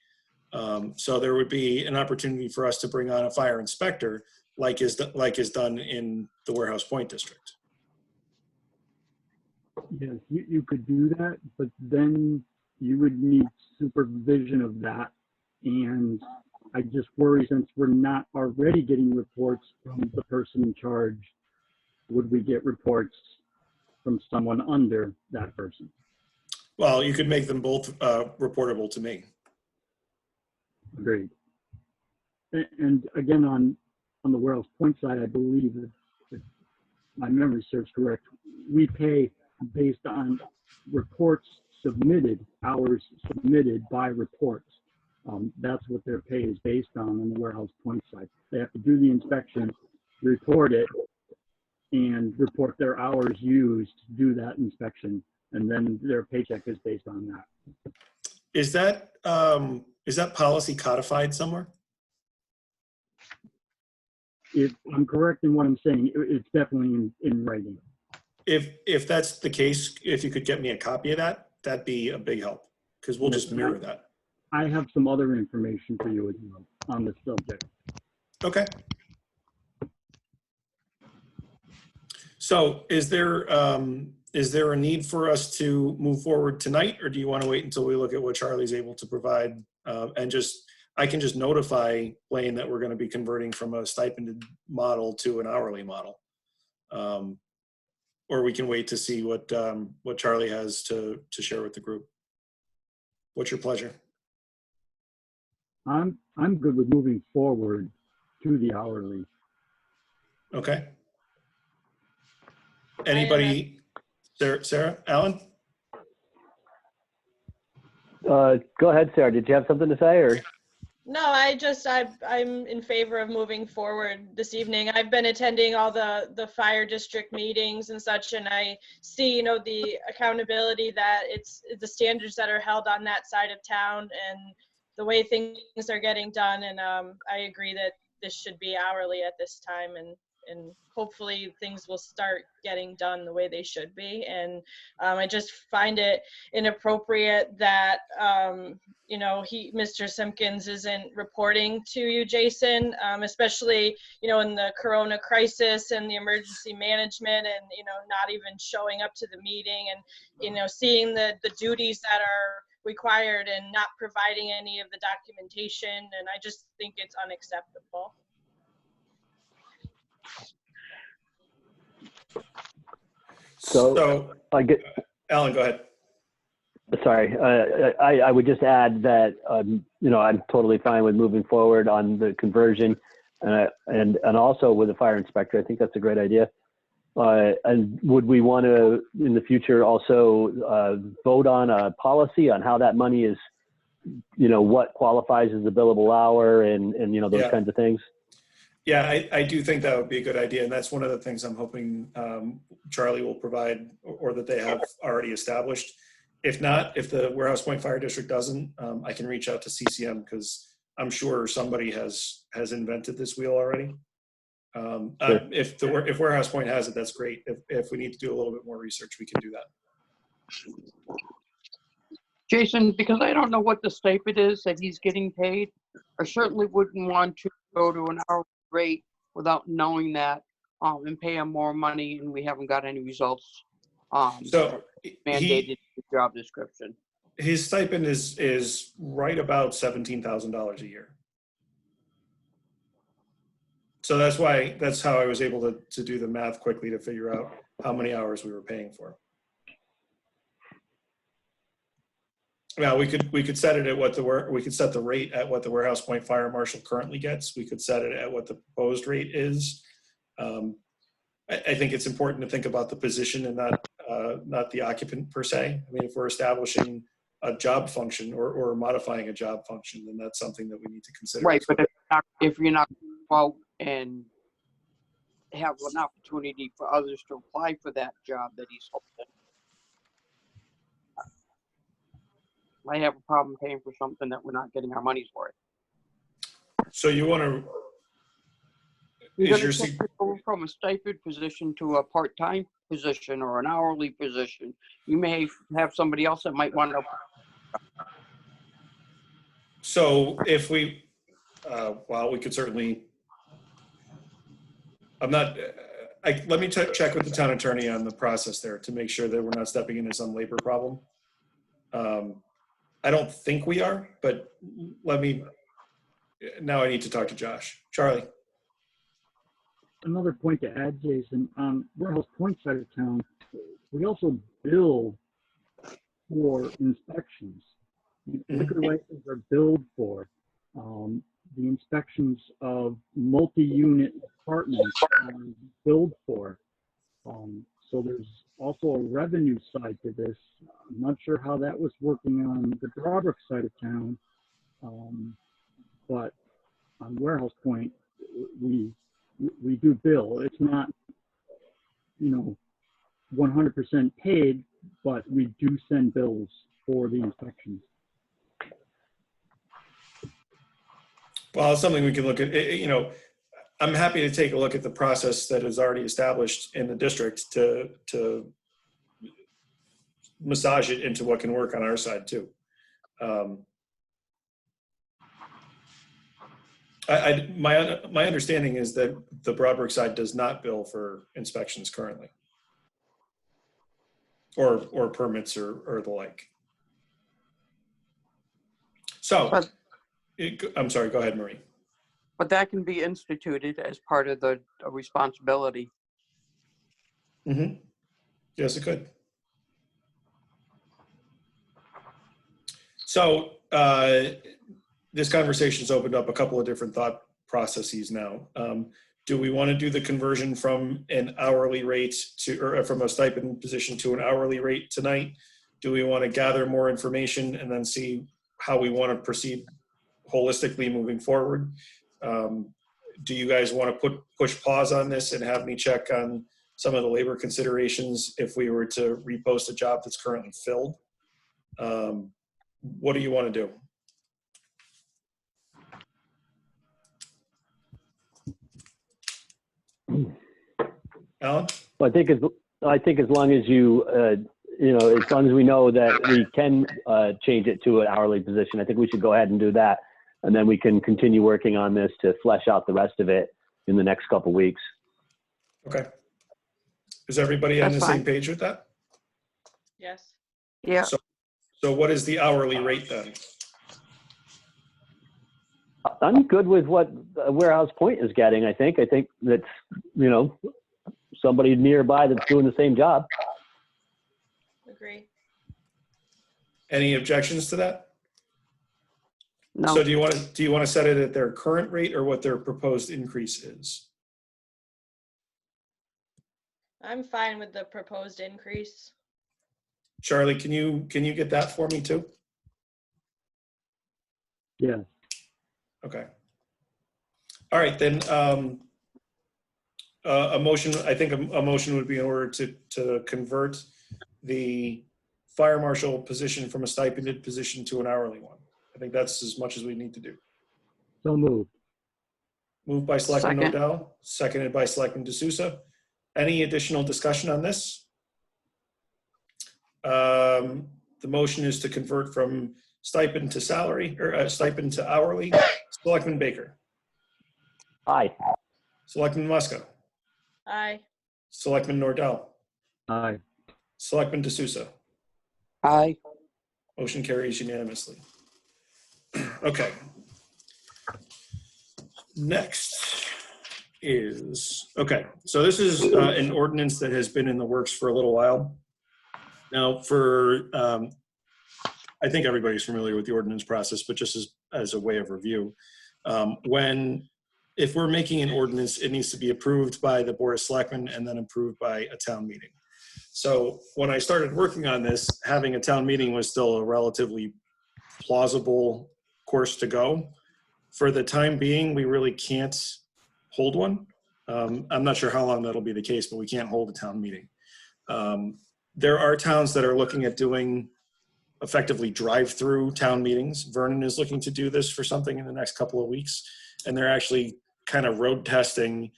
So there would be an opportunity for us to bring on a fire inspector like is done in the Warehouse Point District. Yes, you could do that, but then you would need supervision of that. And I just worry, since we're not already getting reports from the person in charge, would we get reports from someone under that person? Well, you could make them both reportable to me. Agreed. And again, on the Warehouse Point side, I believe that if my memory serves correct, we pay based on reports submitted, hours submitted by reports. That's what their pay is based on the Warehouse Point side. They have to do the inspection, report it, and report their hours used to do that inspection, and then their paycheck is based on that. Is that policy codified somewhere? If I'm correct in what I'm saying, it's definitely in writing. If that's the case, if you could get me a copy of that, that'd be a big help because we'll just mirror that. I have some other information for you as well on this subject. Okay. So is there a need for us to move forward tonight, or do you want to wait until we look at what Charlie's able to provide and I can just notify Blaine that we're going to be converting from a stipended model to an hourly model, or we can wait to see what Charlie has to share with the group. What's your pleasure? I'm good with moving forward to the hourly. Okay. Anybody? Sarah? Alan? Go ahead, Sarah. Did you have something to say, or? No, I'm in favor of moving forward this evening. I've been attending all the fire district meetings and such, and I see, the accountability that it's the standards that are held on that side of town and the way things are getting done. And I agree that this should be hourly at this time, and and hopefully things will start getting done the way they should be. And I just find it inappropriate that, Mr. Simpkins isn't reporting to you, Jason, especially, in the Corona crisis and the emergency management, and, not even showing up to the meeting, and, seeing the duties that are required and not providing any of the documentation. And I just think it's unacceptable. So I get, Alan, go ahead. sorry, I would just add that, I'm totally fine with moving forward on the conversion, and also with the fire inspector. I think that's a great idea. And would we want to, in the future, also vote on a policy on how that money is, what qualifies as a billable hour and those Yeah. kinds of things? Yeah, I do think that would be a good idea. And that's one of the things I'm hoping Charlie will provide, or that they have already established. If not, if the Warehouse Point Fire District doesn't, I can reach out to CCM, because I'm sure somebody has invented this wheel already. Sure. If Warehouse Point has it, that's great. If we need to do a little bit more research, we can do that. Jason, because I don't know what the stipend is that he's getting paid, I certainly wouldn't want to go to an hourly rate without knowing that, and pay him more money and we haven't got any results. So Mandated in the job description. his stipend is right about $17,000 a year. So that's how I was able to do the math quickly to figure out how many hours we were paying for. Now we could set it at we could set the rate at what the Warehouse Point Fire Marshal currently gets. We could set it at what the proposed rate is. I think it's important to think about the position and not the occupant per se. I mean, if we're establishing a job function or modifying a job function, then that's something that we need to consider. Right, but if you're not out and have an opportunity for others to apply for that job that he's holding, I have a problem paying for something that we're not getting our money's worth. So you want to? You're going to go from a stipend position to a part-time position or an hourly position. You may have somebody else that might want to. So if we, well, we could certainly. I'm not. Let me check with the town attorney on the process there to make sure that we're not stepping into some labor problem. I don't think we are, but now I need to talk to Josh. Charlie. Another point to add, Jason, on Warehouse Point side of town, we also bill for inspections. Liquor licenses are billed for. The inspections of multi-unit apartments are billed for. So there's also a revenue side to this. I'm not sure how that was working on the Drawbrook side of town, but on Warehouse Point, we do bill. It's not, 100% paid, but we do send bills for the inspections. Well, it's something we can look at. I'm happy to take a look at the process that is already established in the district to massage it into what can work on our side too. My understanding is that the Broadbrook side does not bill for inspections currently, or permits or the like. So, I'm sorry. Go ahead, Marie. But that can be instituted as part of the responsibility. Mm-hmm. Yes, it could. So this conversation's opened up a couple of different thought processes now. Do we want to do the conversion from an hourly rate or from a stipend position to an hourly rate tonight? Do we want to gather more information and then see how we want to proceed holistically moving forward? Do you guys want to push pause on this and have me check on some of the labor considerations if we were to repost a job that's currently filled? What do you want to do? Alan? Well, I think as long as you, as long as we know that we can change it to an hourly position, I think we should go ahead and do that. And then we can continue working on this to flesh out the rest of it in the next couple weeks. Okay. Is everybody on That's the fine. same page with that? Yes. Yeah, So what is the hourly rate then? I'm good with what Warehouse Point is getting, I think. I think that's, somebody nearby that's doing the same job. Agree. Any objections to that? no, So do you want to set it at their current rate or what their proposed increase is? I'm fine with the proposed increase. Charlie, can you get that for me too? Yeah. Okay. All right, then a motion, I think a motion would be in order to convert the fire marshal position from a stipended position to an hourly one. I think that's as much as we need to do. So moved. Moved by Selectman Second. Nordell, seconded by Selectman D'Souza. Any additional discussion on this? The motion is to convert from stipend to salary, or stipend to hourly. Selectman Baker. Aye. Selectman Muska. Aye. Selectman Nordell. Aye. Selectman D'Souza. aye. Motion carries unanimously. Okay. Next is, okay, so this is an ordinance that has been in the works for a little while. Now I think everybody's familiar with the ordinance process, but just as a way of review, if we're making an ordinance, it needs to be approved by the Board of Selectmen and then approved by a town meeting. So when I started working on this, having a town meeting was still a relatively plausible course to go. For the time being, we really can't hold one. I'm not sure how long that'll be the case, but we can't hold a town meeting. There are towns that are looking at doing effectively drive-through town meetings. Vernon is looking to do this for something in the next couple of weeks, and they're actually kind of road testing,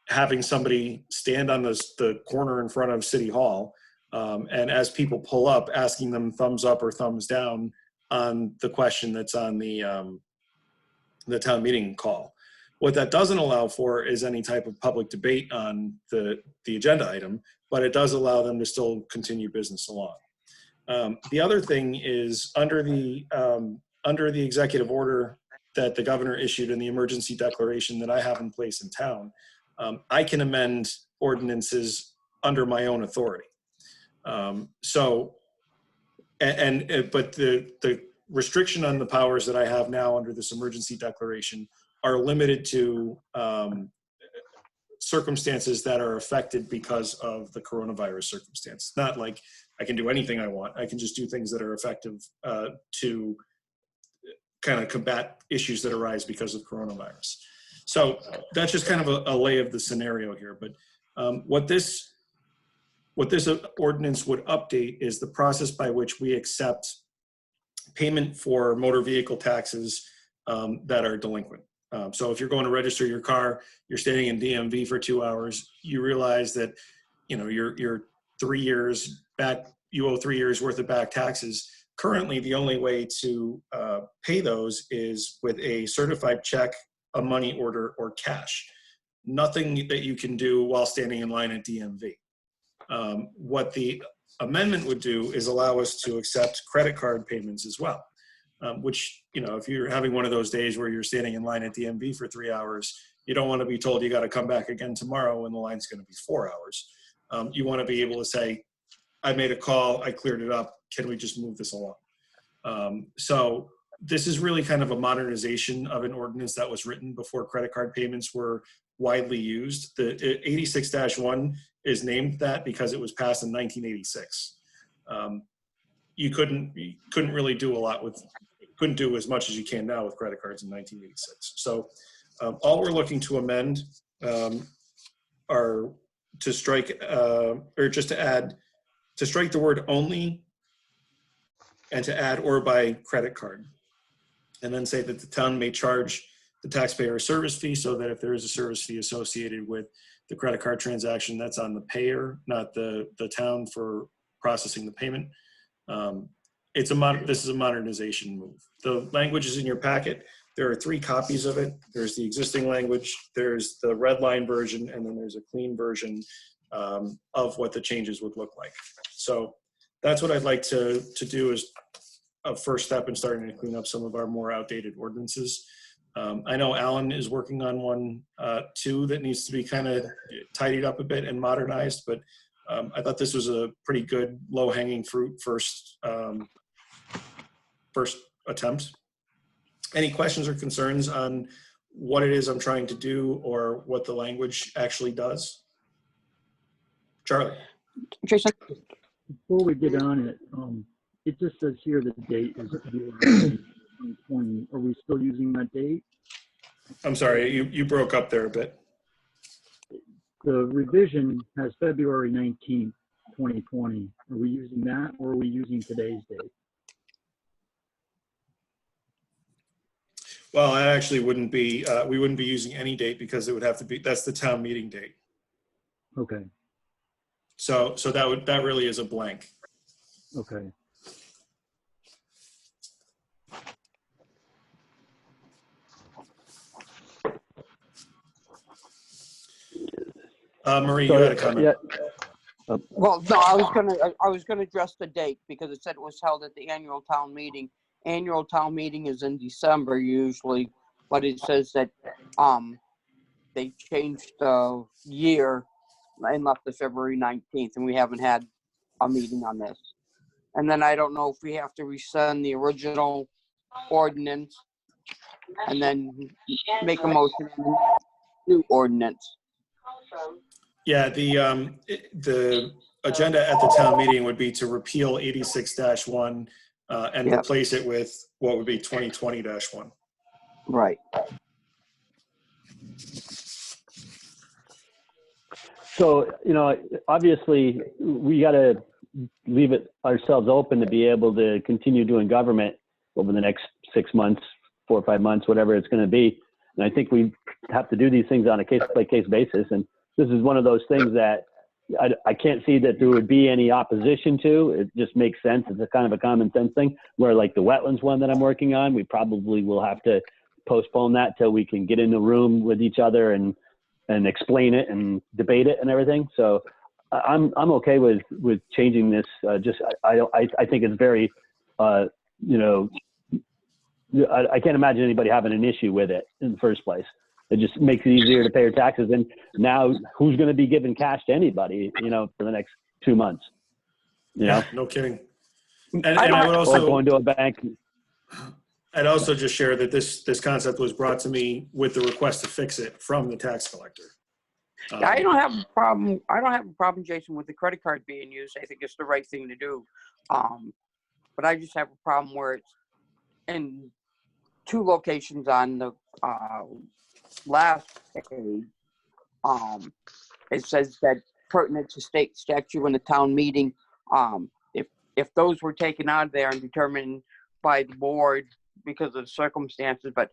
having somebody stand on the corner in front of City Hall, and as people pull up, asking them thumbs up or thumbs down on the question that's on the town meeting call. What that doesn't allow for is any type of public debate on the agenda item, but it does allow them to still continue business along. The other thing is under the executive order that the governor issued in the emergency declaration that I have in place in town, I can amend ordinances under my own authority. But the restriction on the powers that I have now under this emergency declaration are limited to circumstances that are affected because of the coronavirus circumstance. Not like I can do anything I want. I can just do things that are effective to kind of combat issues that arise because of coronavirus. So that's just kind of a lay of the scenario here. But what this ordinance would update is the process by which we accept payment for motor vehicle taxes that are delinquent. So if you're going to register your car, you're standing in DMV for 2 hours, you realize that you're 3 years back, you owe 3 years worth of back taxes. Currently, the only way to pay those is with a certified check, a money order, or cash. Nothing that you can do while standing in line at DMV. What the amendment would do is allow us to accept credit card payments as well, which, if you're having one of those days where you're standing in line at DMV for 3 hours, you don't want to be told you got to come back again tomorrow when the line's going to be 4 hours. You want to be able to say, I made a call, I cleared it up, can we just move this along? So this is really kind of a modernization of an ordinance that was written before credit card payments were widely used. The 86-1 is named that because it was passed in 1986. You couldn't really do a lot with, couldn't do as much as you can now with credit cards in 1986. So all we're looking to amend are to strike, or just to add, to strike the word only and to add or by credit card. And then say that the town may charge the taxpayer a service fee, so that if there is a service fee associated with the credit card transaction, that's on the payer, not the town for processing the payment. This is a modernization move. The language is in your packet. There are 3 copies of it. There's the existing language, there's the red line version, and then there's a clean version of what the changes would look like. So that's what I'd like to do as a first step in starting to clean up some of our more outdated ordinances. I know Alan is working on one too that needs to be kind of tidied up a bit and modernized, but I thought this was a pretty good low-hanging fruit first attempt. Any questions or concerns on what it is I'm trying to do or what the language actually does? Charlie? Jason? Before we get on it, it just says here the date is February 2020. Are we still using that date? I'm sorry, you broke up there a bit. The revision has February 19th, 2020. Are we using that or are we using today's date? Well, I actually wouldn't be, we wouldn't be using any date because it would have to be, that's the town meeting date. Okay, So that really is a blank. okay. Marie, you had a comment. Yeah. Well, no, I was gonna address the date because it said it was held at the annual town meeting. Annual town meeting is in December usually, but it says that they changed the year and left the February 19th, and we haven't had a meeting on this. And then I don't know if we have to resend the original ordinance and then make a motion on the new ordinance. Yeah, the agenda at the town meeting would be to repeal 86-1 and Yep. replace it with what would be 2020-1. Right. So, obviously, we got to leave it ourselves open to be able to continue doing government over the next 6 months, 4 or 5 months, whatever it's going to be. And I think we have to do these things on a case-by-case basis. And this is one of those things that I can't see that there would be any opposition to. It just makes sense. It's a kind of a common sense thing. Where like the wetlands one that I'm working on, we probably will have to postpone that till we can get in the room with each other and explain it and debate it and everything. So I'm okay with changing this. I think it's very, I can't imagine anybody having an issue with it in the first place. It just makes it easier to pay your taxes. And now who's going to be giving cash to anybody, for the next 2 months? Yeah, no kidding. And I would Or also going to a bank. I'd also just share that this concept was brought to me with the request to fix it from the tax collector. I don't have a problem. I don't have a problem, Jason, with the credit card being used. I think it's the right thing to do. But I just have a problem where it's in 2 locations on the last page. It says that pertinent to state statute in the town meeting. If those were taken out of there and determined by the board because of the circumstances, but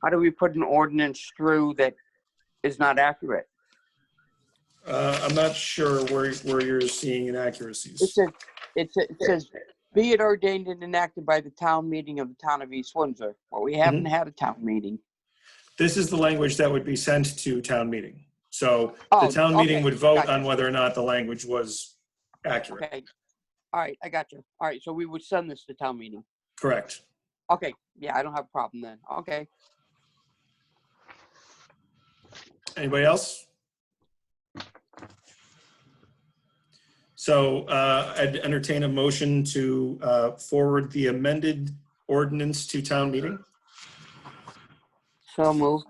how do we put an ordinance through that is not accurate? I'm not sure where you're seeing inaccuracies. It says, be it ordained and enacted by the town meeting of the town of East Windsor. Well, we haven't had a town meeting. This is the language that would be sent to town meeting. So the town meeting would vote on whether or not the language was accurate. Okay. All right, I got you. All right, so we would send this to town meeting. Correct. Okay, yeah, I don't have a problem then. Okay. Anybody else? So I'd entertain a motion to forward the amended ordinance to town meeting. So moved.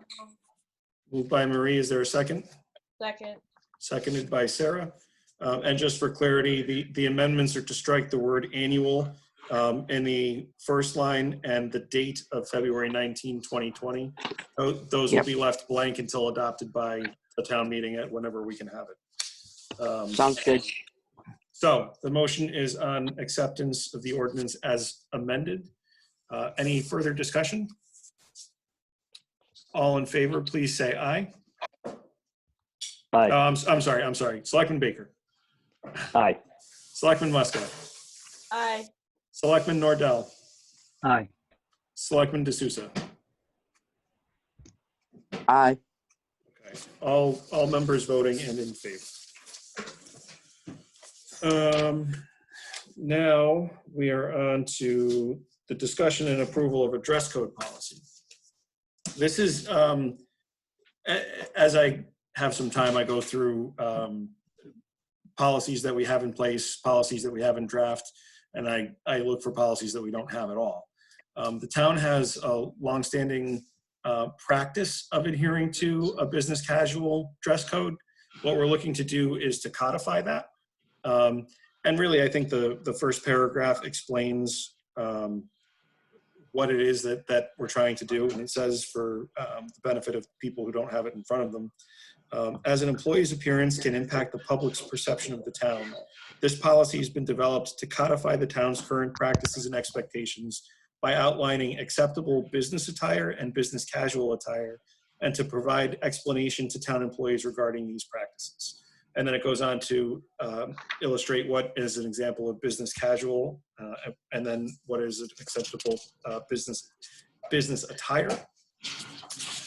Moved by Marie. Is there a second? Second. Seconded by Sarah. And just for clarity, the amendments are to strike the word annual in the first line and the date of February 19, 2020. Those will be left blank until adopted by the town meeting at whenever we can have it. Sounds good. So the motion is on acceptance of the ordinance as amended. Any further discussion? All in favor, please say aye. Aye. I'm sorry. Selectman Baker. Aye. Selectman Muska. Aye. Selectman Nordell. Aye. Selectman D'Souza. Aye. Okay. All members voting and in favor. Now we are on to the discussion and approval of a dress code policy. This is, as I have some time, I go through policies that we have in place, policies that we have in draft, and I look for policies that we don't have at all. The town has a longstanding practice of adhering to a business casual dress code. What we're looking to do is to codify that. And really, I think the first paragraph explains what it is that we're trying to do. And it says, for the benefit of people who don't have it in front of them, as an employee's appearance can impact the public's perception of the town, this policy has been developed to codify the town's current practices and expectations by outlining acceptable business attire and business casual attire, and to provide explanation to town employees regarding these practices. And then it goes on to illustrate what is an example of business casual, and then what is an acceptable business attire.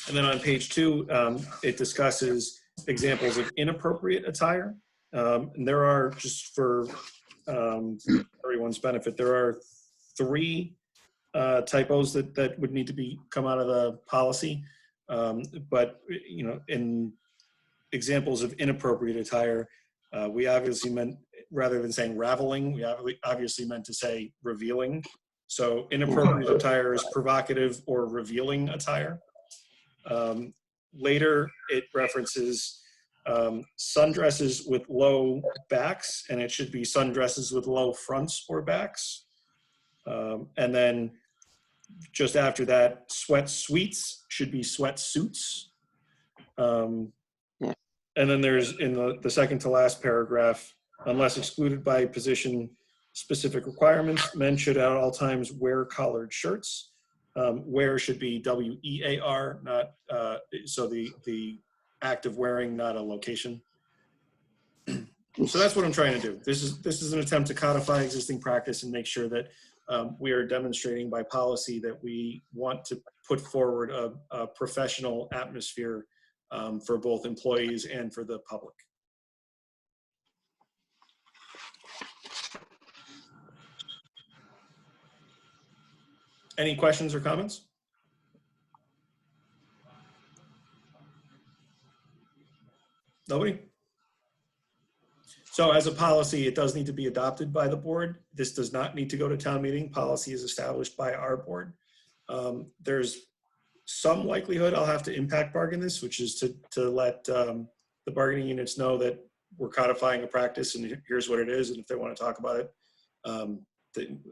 And then on page 2, it discusses examples of inappropriate attire. And there are, just for everyone's benefit, there are 3 typos that would need to come out of the policy. But, you know, in examples of inappropriate attire, we obviously meant, rather than saying raveling, we obviously meant to say revealing. So inappropriate attire is provocative or revealing attire. Later, it references sundresses with low backs, and it should be sundresses with low fronts or backs. And then just after that, sweatsuits should be sweatsuits. And then there's, in the second to last paragraph, unless excluded by position specific requirements, men should at all times wear collared shirts. Wear should be W-E-A-R, not, so the act of wearing, not a location. So that's what I'm trying to do. This is an attempt to codify existing practice and make sure that we are demonstrating by policy that we want to put forward a professional atmosphere for both employees and for the public. Any questions or comments? Nobody? So as a policy, it does need to be adopted by the board. This does not need to go to town meeting. Policy is established by our board. There's some likelihood I'll have to impact bargain this, which is to let the bargaining units know that we're codifying a practice and here's what it is. And if they want to talk about it,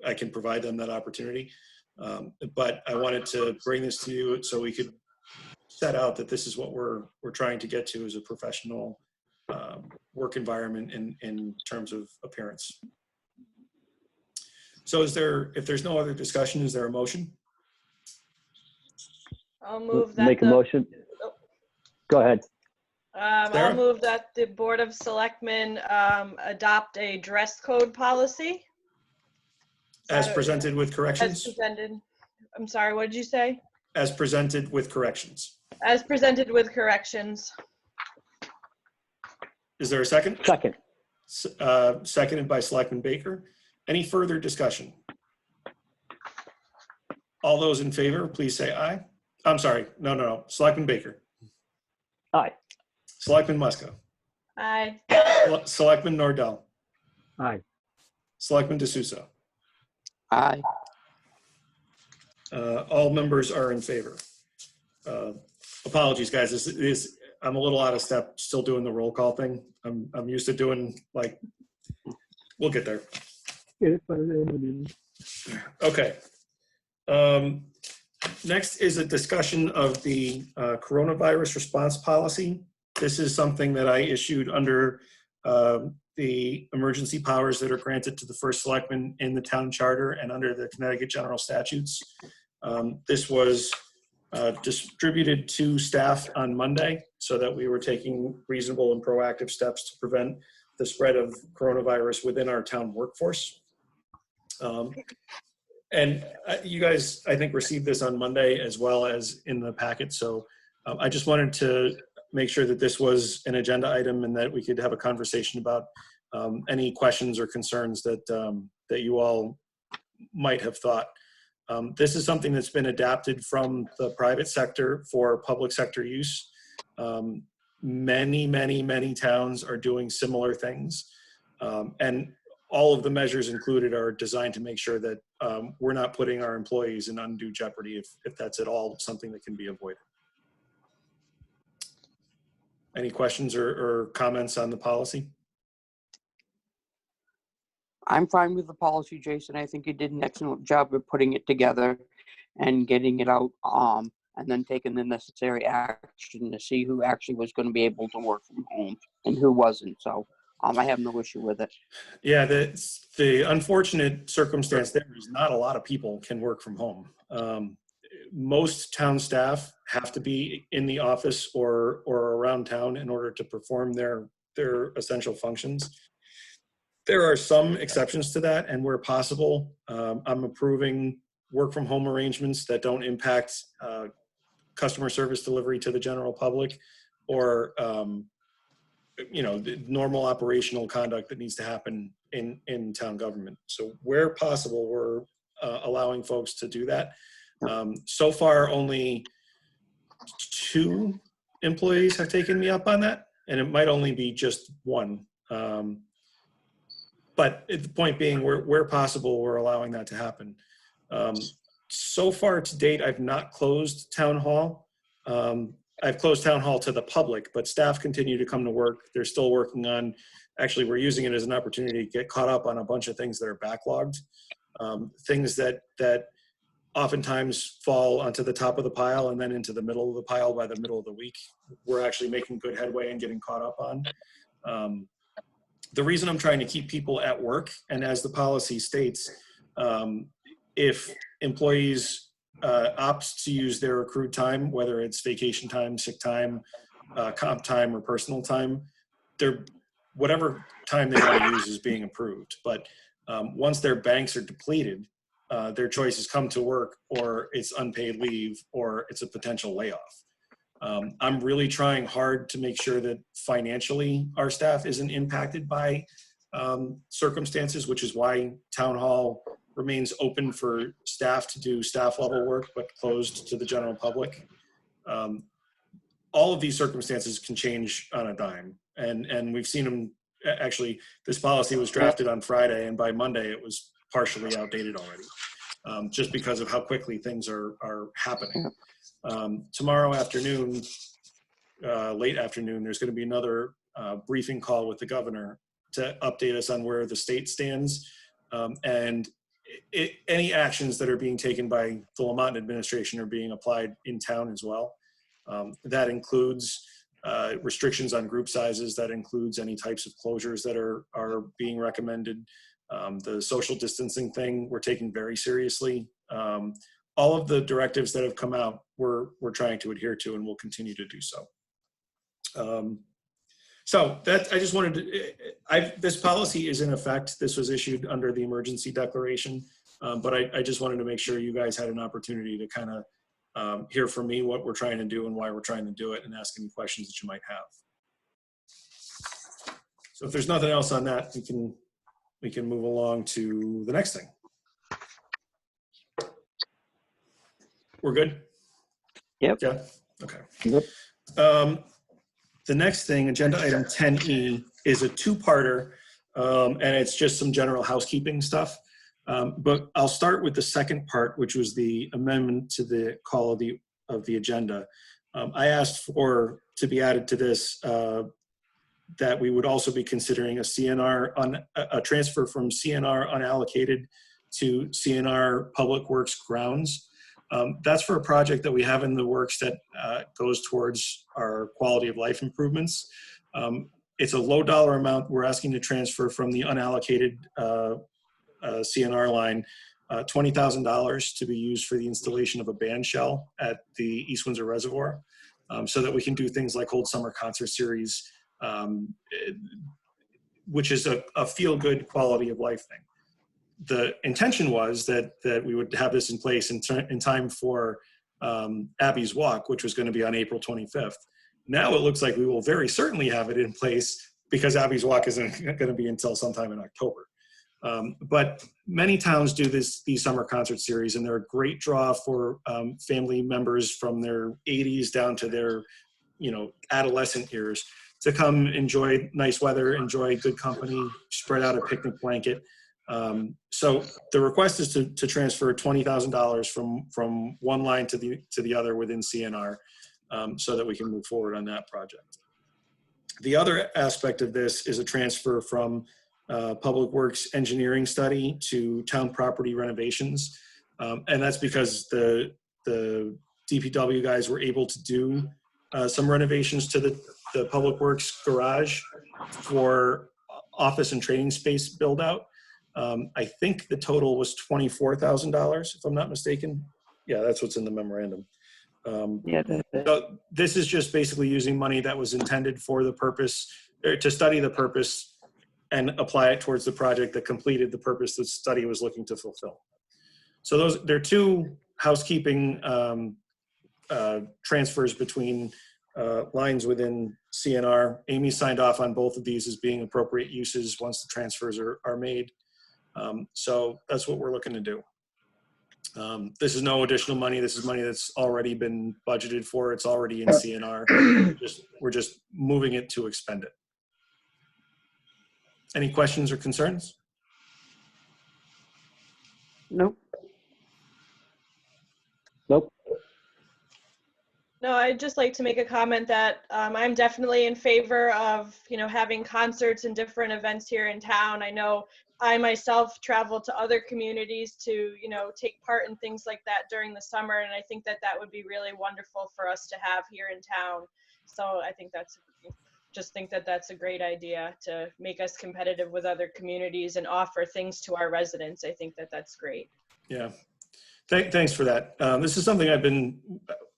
I can provide them that opportunity. But I wanted to bring this to you so we could set out that this is what we're trying to get to as a professional work environment in terms of appearance. So if there's no other discussion, is there a motion? I'll move that. Make a motion. Go ahead. I'll move that the Board of Selectmen adopt a dress code policy. As presented with corrections? As presented. I'm sorry, what did you say? As presented with corrections. As presented with corrections. Is there a second? Second. Seconded by Selectman Baker. Any further discussion? All those in favor, please say aye. I'm sorry, no. Selectman Baker. Aye. Selectman Muska. Aye. Selectman Nordell. Aye. Selectman D'Souza. Aye. All members are in favor. Apologies, guys. I'm a little out of step, still doing the roll call thing. I'm used to doing, like, we'll get there. Okay. Next is a discussion of the coronavirus response policy. This is something that I issued under the emergency powers that are granted to the first selectman in the town charter and under the Connecticut general statutes. This was distributed to staff on Monday so that we were taking reasonable and proactive steps to prevent the spread of coronavirus within our town workforce. And you guys, I think, received this on Monday as well as in the packet. So I just wanted to make sure that this was an agenda item and that we could have a conversation about any questions or concerns that that you all might have thought. This is something that's been adapted from the private sector for public sector use. Many towns are doing similar things. And all of the measures included are designed to make sure that we're not putting our employees in undue jeopardy if that's at all something that can be avoided. Any questions or comments on the policy? I'm fine with the policy, Jason. I think you did an excellent job of putting it together and getting it out, and then taking the necessary action to see who actually was going to be able to work from home and who wasn't. So I have no issue with it. Yeah, the unfortunate circumstance there is not a lot of people can work from home. Most town staff have to be in the office or around town in order to perform their essential functions. There are some exceptions to that, and where possible, I'm approving work from home arrangements that don't impact customer service delivery to the general public or the normal operational conduct that needs to happen in town government. So where possible, we're allowing folks to do that. So far, only 2 employees have taken me up on that, and it might only be just 1. But the point being, where possible, we're allowing that to happen. So far to date, I've not closed town hall. I've closed town hall to the public, but staff continue to come to work. They're still working on, actually, we're using it as an opportunity to get caught up on a bunch of things that are backlogged. Things that oftentimes fall onto the top of the pile and then into the middle of the pile by the middle of the week. We're actually making good headway and getting caught up on. The reason I'm trying to keep people at work, and as the policy states, if employees opt to use their accrued time, whether it's vacation time, sick time, comp time, or personal time, whatever time they want to use is being approved. But once their banks are depleted, their choices come to work, or it's unpaid leave, or it's a potential layoff. I'm really trying hard to make sure that financially our staff isn't impacted by circumstances, which is why town hall remains open for staff to do staff level work, but closed to the general public. All of these circumstances can change on a dime, and we've seen them. Actually, this policy was drafted on Friday, and by Monday it was partially outdated already, just because of how quickly things are happening. Tomorrow afternoon, late afternoon, there's going to be another briefing call with the governor to update us on where the state stands, and any actions that are being taken by the Lamont administration are being applied in town as well. That includes restrictions on group sizes. That includes any types of closures that are being recommended. The social distancing thing we're taking very seriously. All of the directives that have come out, we're trying to adhere to, and we'll continue to do so. So that I just wanted to. This policy is in effect. This was issued under the emergency declaration, but I just wanted to make sure you guys had an opportunity to kind of hear from me what we're trying to do and why we're trying to do it, and ask any questions that you might have. So if there's nothing else on that, we can move along to the next thing. We're good? Yep. Yeah, okay. Yep. The next thing, agenda item 10E, is a 2-parter, and it's just some general housekeeping stuff. But I'll start with the second part, which was the amendment to the call of the agenda. I asked for to be added to this that we would also be considering a CNR a transfer from CNR unallocated to CNR Public Works grounds. That's for a project that we have in the works that goes towards our quality of life improvements. It's a low dollar amount we're asking to transfer from the unallocated CNR line $20,000 to be used for the installation of a band shell at the East Windsor Reservoir, so that we can do things like hold summer concert series, which is a feel-good quality of life thing. The intention was that we would have this in place in time for Abby's Walk, which was going to be on April 25th. Now it looks like we will very certainly have it in place because Abby's Walk isn't going to be until sometime in October. But many towns do these summer concert series, and they're a great draw for family members from their 80s down to their, adolescent years to come enjoy nice weather, enjoy good company, spread out a picnic blanket. So the request is to transfer $20,000 from one line to the other within CNR, so that we can move forward on that project. The other aspect of this is a transfer from Public Works engineering study to town property renovations. And that's because the DPW guys were able to do some renovations to the Public Works garage for office and training space build out. I think the total was $24,000, if I'm not mistaken. Yeah, that's what's in the memorandum. So this is just basically using money that was intended for the purpose, or to study the purpose and apply it towards the project that completed the purpose the study was looking to fulfill. So there are two housekeeping transfers between lines within CNR. Amy signed off on both of these as being appropriate uses once the transfers are made. So that's what we're looking to do. This is no additional money. This is money that's already been budgeted for. It's already in CNR. We're just moving it to expend it. Any questions or concerns? Nope. Nope. No, I'd just like to make a comment that I'm definitely in favor of, having concerts and different events here in town. I know I myself travel to other communities to, take part in things like that during the summer. And I think that would be really wonderful for us to have here in town. So I think that's a great idea to make us competitive with other communities and offer things to our residents. I think that's great. Yeah. Thanks for that. This is something I've been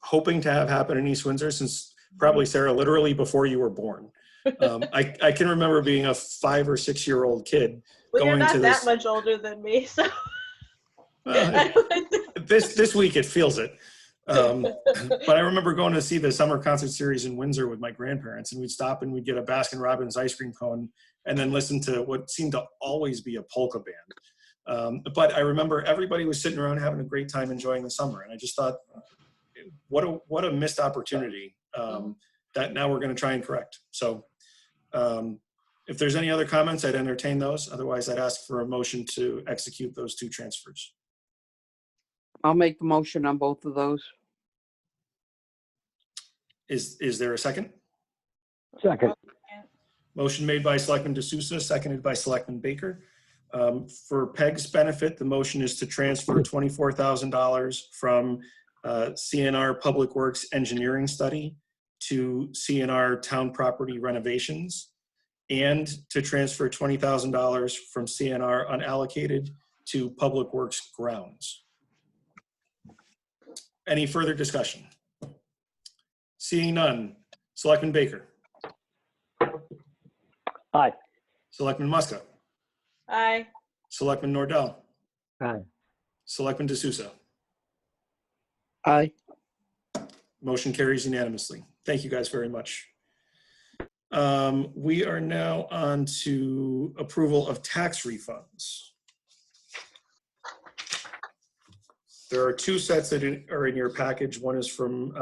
hoping to have happen in East Windsor since probably, Sarah, literally before you were born. I can remember being a 5 or 6 year old kid. Well, you're going not to that this, much older than me, so. well, this week it feels it. But I remember going to see the summer concert series in Windsor with my grandparents, and we'd stop and we'd get a Baskin Robbins ice cream cone and then listen to what seemed to always be a polka band. But I remember everybody was sitting around having a great time enjoying the summer. And I just thought, what a missed opportunity that now we're going to try and correct. So if there's any other comments, I'd entertain those. Otherwise, I'd ask for a motion to execute those two transfers. I'll make the motion on both of those. Is there a second? Second. Motion made by Selectman D'Souza, seconded by Selectman Baker. For Peg's benefit, the motion is to transfer $24,000 from CNR Public Works Engineering Study to CNR Town Property Renovations, and to transfer $20,000 from CNR unallocated to Public Works Grounds. Any further discussion? Seeing none. Selectman Baker. Aye. Selectman Muska. Aye. Selectman Nordell. Aye. Selectman D'Souza. Aye. Motion carries unanimously. Thank you guys very much. We are now on to approval of tax refunds. There are two sets that are in your package. One is from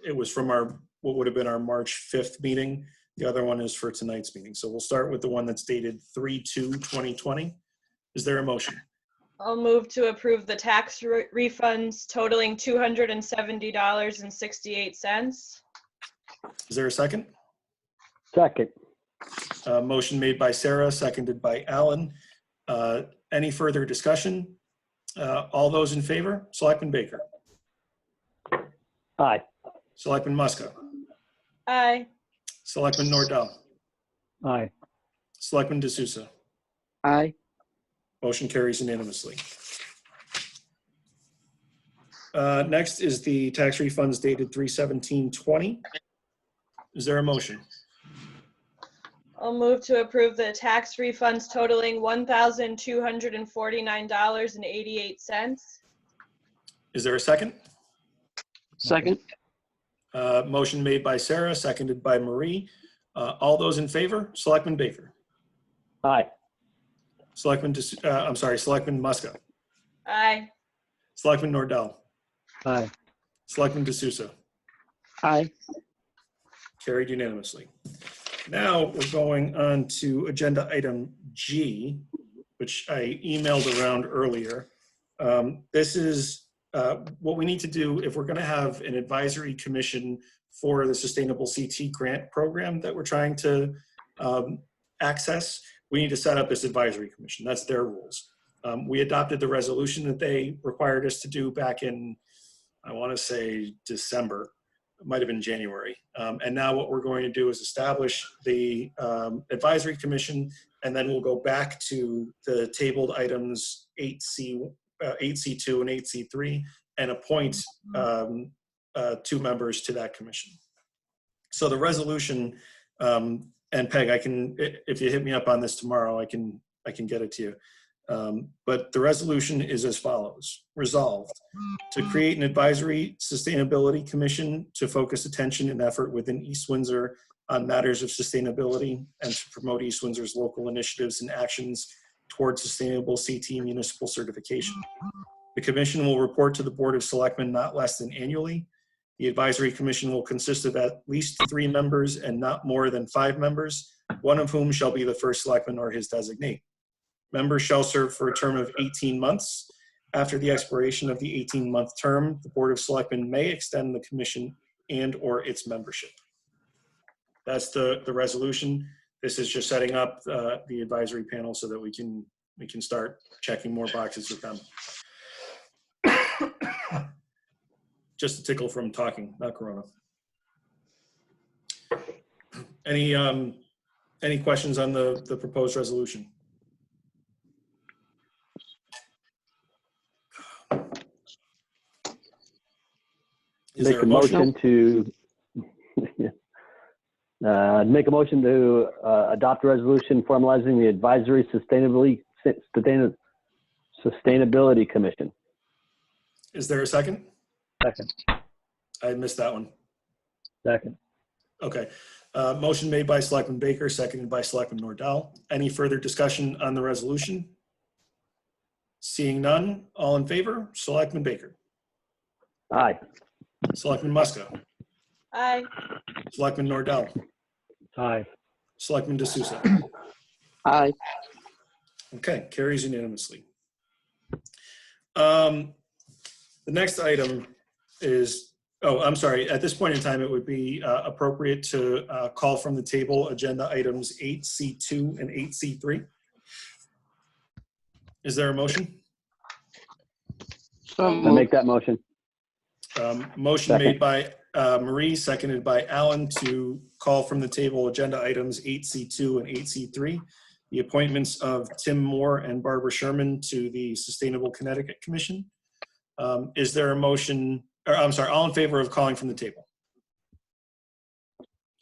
it was from what would have been our March 5th meeting. The other one is for tonight's meeting. So we'll start with the one that's dated 3/2/2020. Is there a motion? I'll move to approve the tax refunds totaling $270.68. Is there a second? Second. Motion made by Sarah, seconded by Alan. Any further discussion? All those in favor? Selectman Baker. Aye. Selectman Muska. Aye. Selectman Nordell. Aye. Selectman D'Souza. Aye. Motion carries unanimously. Next is the tax refunds dated 3/17/20. Is there a motion? I'll move to approve the tax refunds totaling $1,249.88. Is there a second? Second. Motion made by Sarah, seconded by Marie. All those in favor? Selectman Baker. Aye. Selectman Muska. Aye. Selectman Nordell. Aye. Selectman D'Souza. Aye. Carried unanimously. Now we're going on to agenda item G, which I emailed around earlier. This is what we need to do if we're going to have an advisory commission for the Sustainable CT grant program that we're trying to access. We need to set up this advisory commission. That's their rules. We adopted the resolution that they required us to do back in, I want to say December. It might have been January. And now what we're going to do is establish the advisory commission, and then we'll go back to the tabled items 8C2 and 8C3 and appoint 2 members to that commission. So the resolution, and Peg, I can, if you hit me up on this tomorrow, I can get it to you. But the resolution is as follows. Resolved to create an advisory sustainability commission to focus attention and effort within East Windsor on matters of sustainability and to promote East Windsor's local initiatives and actions towards sustainable CT municipal certification. The commission will report to the Board of Selectmen not less than annually. The advisory commission will consist of at least 3 members and not more than 5 members, one of whom shall be the first selectman or his designate. Members shall serve for a term of 18 months. After the expiration of the 18-month term, the Board of Selectmen may extend the commission and or its membership. That's the resolution. This is just setting up the advisory panel so that we can start checking more boxes with them. Just a tickle from talking, not Corona. Any questions on the proposed resolution? Is there a motion? Make a motion to adopt a resolution formalizing the advisory sustainability commission. Is there a second? Second. I missed that one. Second. Okay. Motion made by Selectman Baker, seconded by Selectman Nordell. Any further discussion on the resolution? Seeing none, all in favor? Selectman Baker. Aye. Selectman Muska. Aye. Selectman Nordell. Aye. Selectman D'Souza. Aye. Okay, carries unanimously. The next item is, I'm sorry, at this point in time, it would be appropriate to call from the table agenda items 8C2 and 8C3. Is there a motion? So I moved. make that motion. Motion Second. made by Marie, seconded by Alan to call from the table agenda items 8C2 and 8C3, the appointments of Tim Moore and Barbara Sherman to the Sustainable Connecticut Commission. Is there a motion, or I'm sorry, all in favor of calling from the table?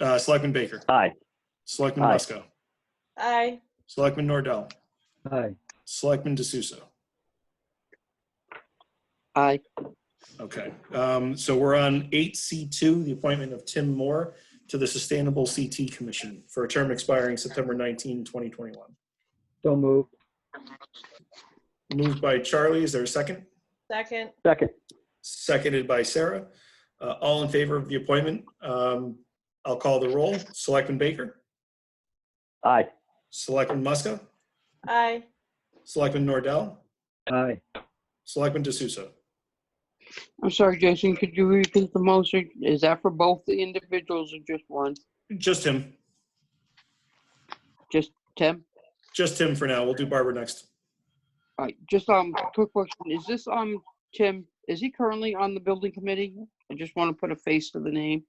Selectman Baker. Aye. Selectman Aye. Muska. Aye. Selectman Nordell. Aye. Selectman D'Souza. Aye. Okay, so we're on 8C2, the appointment of Tim Moore to the Sustainable CT Commission for a term expiring September 19, 2021. So moved. Moved by Charlie, is there a second? Second. Second. Seconded by Sarah. All in favor of the appointment? I'll call the roll. Selectman Baker. Aye. Selectman Muska. Aye. Selectman Nordell. Aye. Selectman D'Souza. I'm sorry, Jason, could you repeat the motion? Is that for both the individuals or just one? Just him. Just Tim? Just him for now. We'll do Barbara next. All right, just quick question. Is this Tim, is he currently on the building committee? I just want to put a face to the name.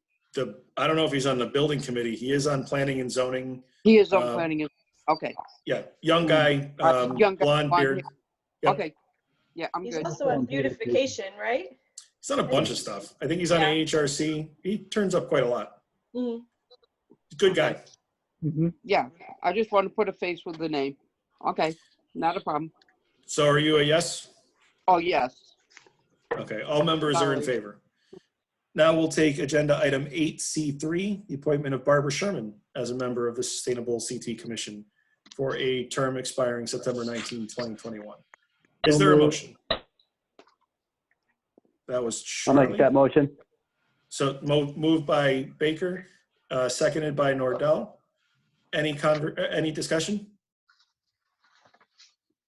I don't know if he's on the building committee. He is on planning and zoning. He is on planning. Okay. Yeah, young guy, Young guy, blonde blonde beard. hair. Yep. Okay. Yeah, I'm He's good. also on beautification, right? He's done a bunch of stuff. I think he's on Yeah. AHRC. He turns up quite a lot. Mhm. Good guy. Mm-hmm. Yeah, I just want to put a face with the name. Okay, not a problem. So are you a yes? Oh, yes. Okay, all members are in Sorry. favor. Now we'll take agenda item 8C3, the appointment of Barbara Sherman as a member of the Sustainable CT Commission for a term expiring September 19, 2021. Is there a motion? That was I'll make Charlie. that motion. So moved by Baker, seconded by Nordell. Any discussion?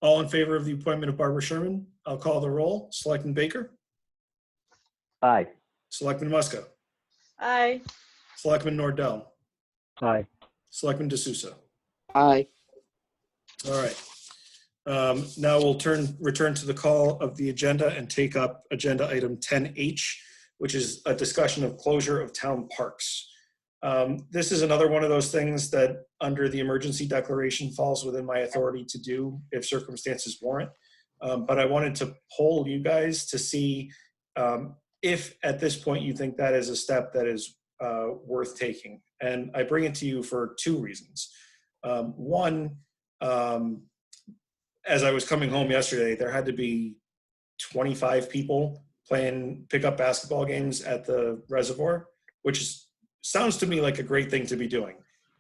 All in favor of the appointment of Barbara Sherman? I'll call the roll. Selectman Baker, Aye. Selectman Muska, Aye. Selectman Nordell, Aye. Selectman D'Souza. Aye. All right. Now we'll return to the call of the agenda and take up agenda item 10H, which is a discussion of closure of town parks. This is another one of those things that under the emergency declaration falls within my authority to do if circumstances warrant. But I wanted to poll you guys to see if at this point you think that is a step that is worth taking. And I bring it to you for two reasons. One, as I was coming home yesterday, there had to be 25 people playing pickup basketball games at the reservoir, which sounds to me like a great thing to be doing,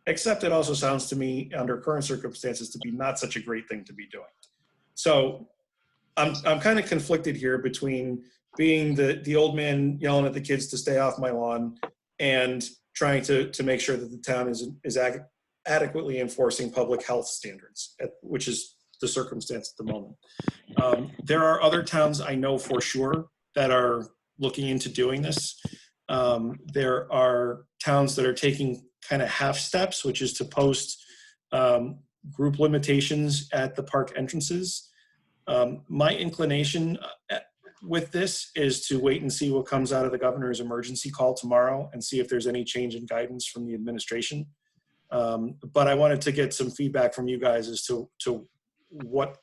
except it also sounds to me under current circumstances to be not such a great thing to be doing. So I'm kind of conflicted here between being the old man yelling at the kids to stay off my lawn and trying to make sure that the town is adequately enforcing public health standards, which is the circumstance at the moment. There are other towns I know for sure that are looking into doing this. There are towns that are taking kind of half steps, which is to post group limitations at the park entrances. My inclination with this is to wait and see what comes out of the governor's emergency call tomorrow and see if there's any change in guidance from the administration. But I wanted to get some feedback from you guys as to what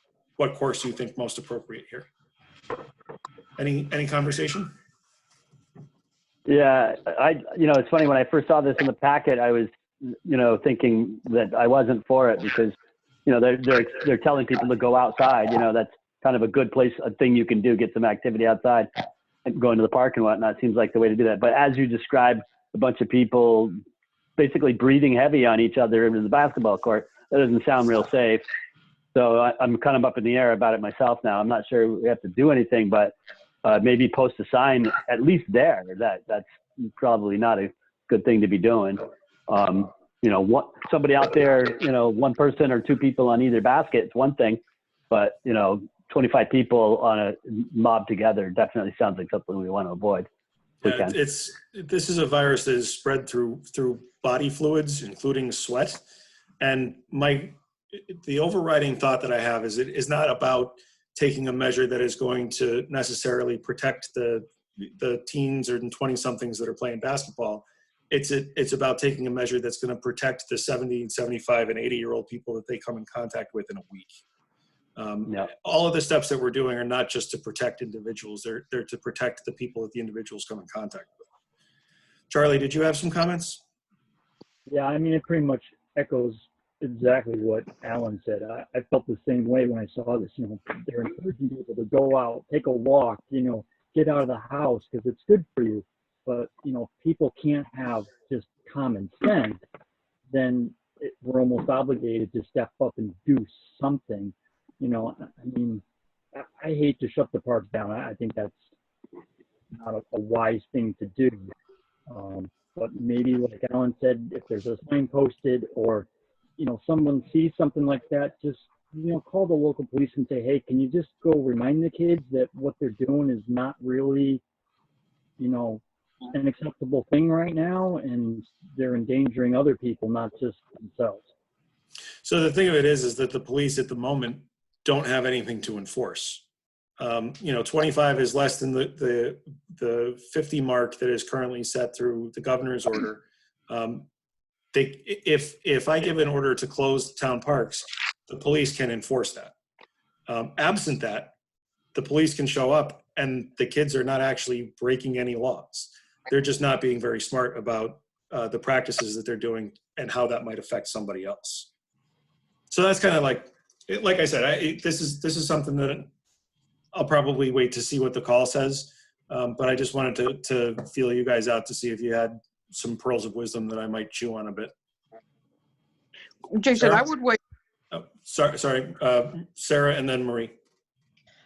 course you think most appropriate here. Any conversation? Yeah, it's funny, when I first saw this in the packet, I was, thinking that I wasn't for it because, they're telling people to go outside. That's kind of a good place, a thing you can do, get some activity outside and going to the park and whatnot. Seems like the way to do that. But as you described, a bunch of people basically breathing heavy on each other in the basketball court, that doesn't sound real safe. So I'm kind of up in the air about it myself now. I'm not sure we have to do anything, but maybe post a sign at least there. That's probably not a good thing to be doing. Somebody out there, one person or two people on either basket, it's one thing, but 25 people on a mob together definitely sounds like something we want to avoid. Yeah, this is a virus that is spread through body fluids, including sweat. And the overriding thought that I have is it is not about taking a measure that is going to necessarily protect the teens or 20-somethings that are playing basketball. It's about taking a measure that's going to protect the 70, 75, and 80-year-old people that they come in contact with in a week. All of the steps that we're doing are not just to protect individuals. They're to protect the people that the individuals come in contact with. Charlie, did you have some comments? Yeah, I mean, it pretty much echoes exactly what Alan said. I felt the same way when I saw this. They're encouraging people to go out, take a walk, get out of the house because it's good for you. But, people can't have just common sense. Then we're almost obligated to step up and do something. I hate to shut the parks down. I think that's not a wise thing to do. But maybe, like Alan said, if there's a sign posted or, someone sees something like that, just, call the local police and say, hey, can you just go remind the kids that what they're doing is not really, an acceptable thing right now, and they're endangering other people, not just themselves. So the thing of it is that the police at the moment don't have anything to enforce. 25 is less than the 50 mark that is currently set through the governor's order. if I give an order to close town parks, the police can enforce that. Absent that, the police can show up and the kids are not actually breaking any laws. They're just not being very smart about the practices that they're doing and how that might affect somebody else. So that's kind of like I said, this is something that I'll probably wait to see what the call says. But I just wanted to feel you guys out to see if you had some pearls of wisdom that I might chew on a bit. Jason, Sarah? I would wait. Oh, sorry, Sarah and then Marie.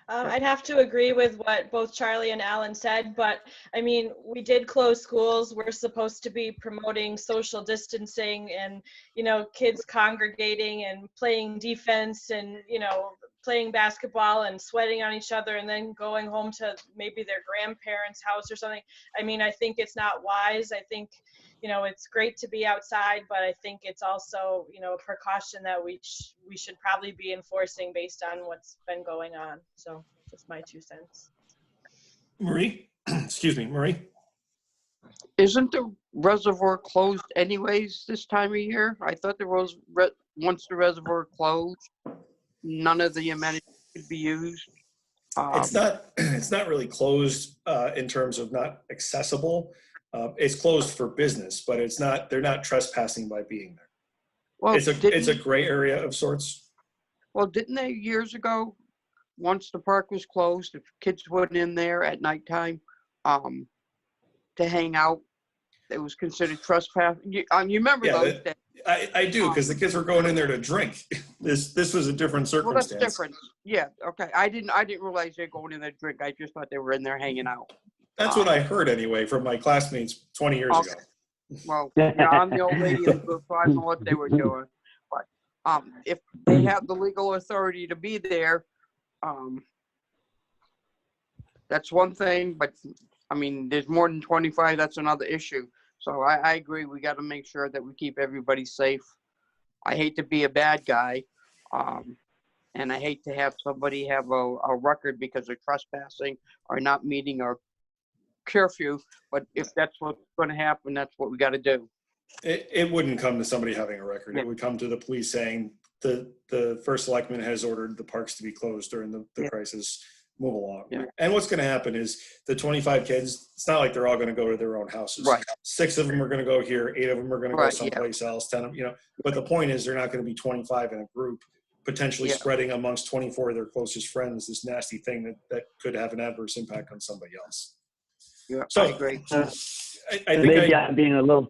I'd have to agree with what both Charlie and Alan said, but I mean, we did close schools. We're supposed to be promoting social distancing and, you know, kids congregating and playing defense and, you know, playing basketball and sweating on each other and then going home to maybe their grandparents' house or something. I mean, I think it's not wise. I think, you know, it's great to be outside, but I think it's also, you know, a precaution that we should probably be enforcing based on what's been going on. So just my 2 cents. Marie, excuse me, Marie. Isn't the reservoir closed anyways this time of year? I thought there was, once the reservoir closed, none of the amenities could be used. It's not really closed in terms of not accessible. It's closed for business, but they're not trespassing by being there. Well, It's a gray area of sorts. Well, didn't they years ago, once the park was closed, if kids went in there at nighttime to hang out, it was considered trespass? You remember those days? I do, because the kids were going in there to drink. This was a different circumstance. Well, that's different. Yeah, okay. I didn't realize they were going in there to drink. I just thought they were in there hanging out. That's what I heard anyway from my classmates 20 years ago. Well, yeah, I'm the old lady in the group, so I don't know what they were doing. But if they have the legal authority to be there, that's one thing. But I mean, there's more than 25. That's another issue. So I agree. We got to make sure that we keep everybody safe. I hate to be a bad guy, and I hate to have somebody have a record because they're trespassing or not meeting our curfew. But if that's what's going to happen, that's what we got to do. It wouldn't come to somebody having a record. Yeah. It would come to the police saying the first selectman has ordered the parks to be closed during the crisis. Move along. Yeah. And what's going to happen is the 25 kids, it's not like they're all going to go to their own houses. Right. 6 of them are going to go here, 8 of them are going to go Right, someplace else, 10 of them, you know. But the point is, they're not going to be 25 in a group, potentially spreading amongst 24 of their closest friends this nasty thing that could have an adverse impact on somebody else. Yeah, So I agree. I think maybe I'm being a little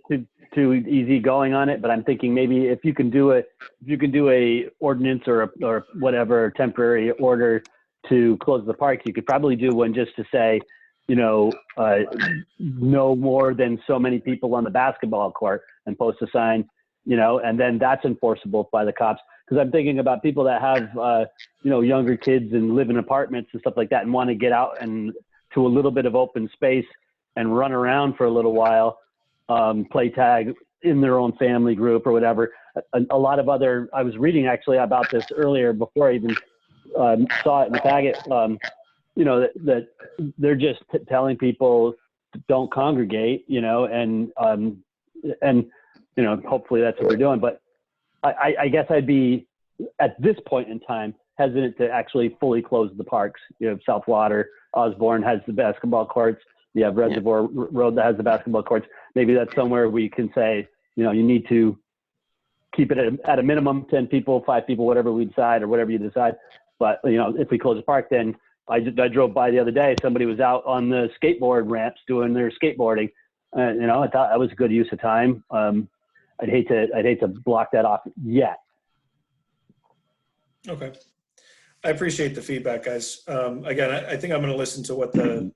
too easy going on it, but I'm thinking maybe if you can do a ordinance or whatever temporary order to close the parks, you could probably do one just to say, you know, no more than so many people on the basketball court, and post a sign, you know, and then that's enforceable by the cops. Because I'm thinking about people that have, you know, younger kids and live in apartments and stuff like that and want to get out and to a little bit of open space and run around for a little while, play tag in their own family group or whatever. A lot of other, I was reading actually about this earlier before I even saw it in the packet, you know, that they're just telling people don't congregate, you know, and, you know, hopefully that's what they're doing. But I guess I'd be, at this point in time, hesitant to actually fully close the parks. You have Southwater, Osborne has the basketball courts. You have Reservoir Road that has the basketball courts. Maybe that's somewhere we can say, you know, you need to keep it at a minimum, 10 people, 5 people, whatever we decide or whatever you decide. But, you know, if we close the park, then I drove by the other day. Somebody was out on the skateboard ramps doing their skateboarding. You know, I thought that was a good use of time. I'd hate to block that off yet. Okay. I appreciate the feedback, guys. Again, I think I'm going to listen to what the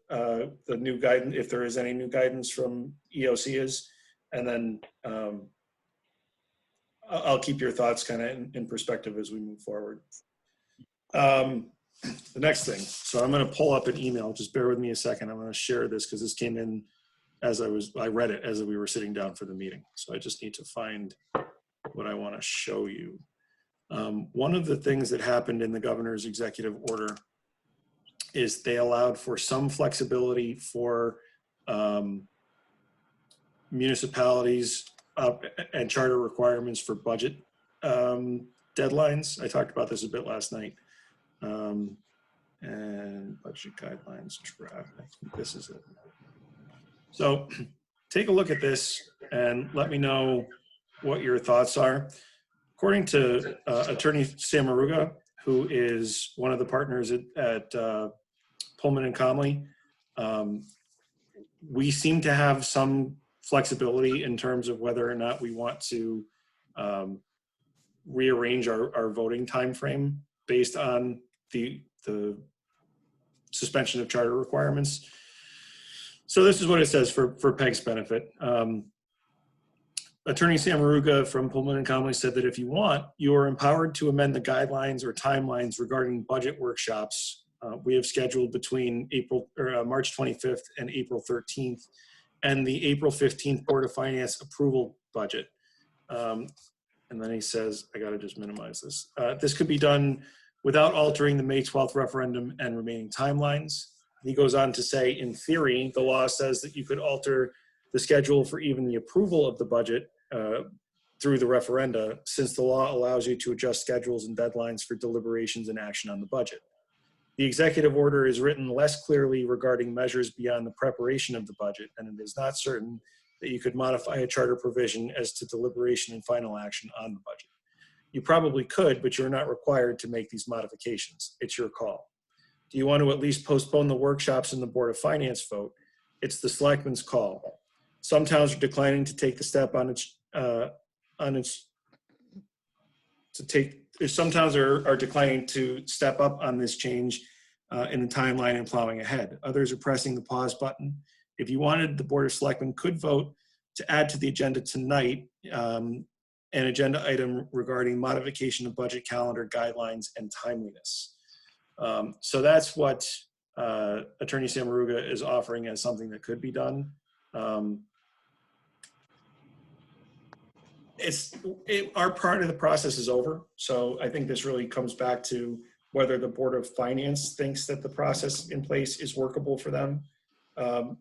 new guidance, if there is any new guidance from EOC is, and then I'll keep your thoughts kind of in perspective as we move forward. The next thing, so I'm going to pull up an email. Just bear with me a second. I'm going to share this because this came in as I read it as we were sitting down for the meeting. So I just need to find what I want to show you. One of the things that happened in the governor's executive order is they allowed for some flexibility for municipalities up and charter requirements for budget deadlines. I talked about this a bit last night. And budget guidelines draft. I think this is it. So take a look at this and let me know what your thoughts are. According to Attorney Samaruga, who is one of the partners at Pullman and Comley, we seem to have some flexibility in terms of whether or not we want to rearrange our voting time frame based on the suspension of charter requirements. So this is what it says for Peg's benefit. Attorney Samaruga from Pullman and Comley said that if you want, you are empowered to amend the guidelines or timelines regarding budget workshops we have scheduled between March 25th and April 13th, and the April 15th Board of Finance approval budget. And then he says, I gotta just minimize this. This could be done without altering the May 12th referendum and remaining timelines. He goes on to say, in theory, the law says that you could alter the schedule for even the approval of the budget through the referenda, since the law allows you to adjust schedules and deadlines for deliberations and action on the budget. The executive order is written less clearly regarding measures beyond the preparation of the budget, and it is not certain that you could modify a charter provision as to deliberation and final action on the budget. You probably could, but you're not required to make these modifications. It's your call. Do you want to at least postpone the workshops and the Board of Finance vote? It's the selectmen's call. Some towns are declining to take the step some towns are declining to step up on this change in the timeline and plowing ahead. Others are pressing the pause button. If you wanted, the Board of Selectmen could vote to add to the agenda tonight an agenda item regarding modification of budget calendar guidelines and timeliness. So that's what Attorney Samaruga is offering as something that could be done. Our part of the process is over. So I think this really comes back to whether the Board of Finance thinks that the process in place is workable for them.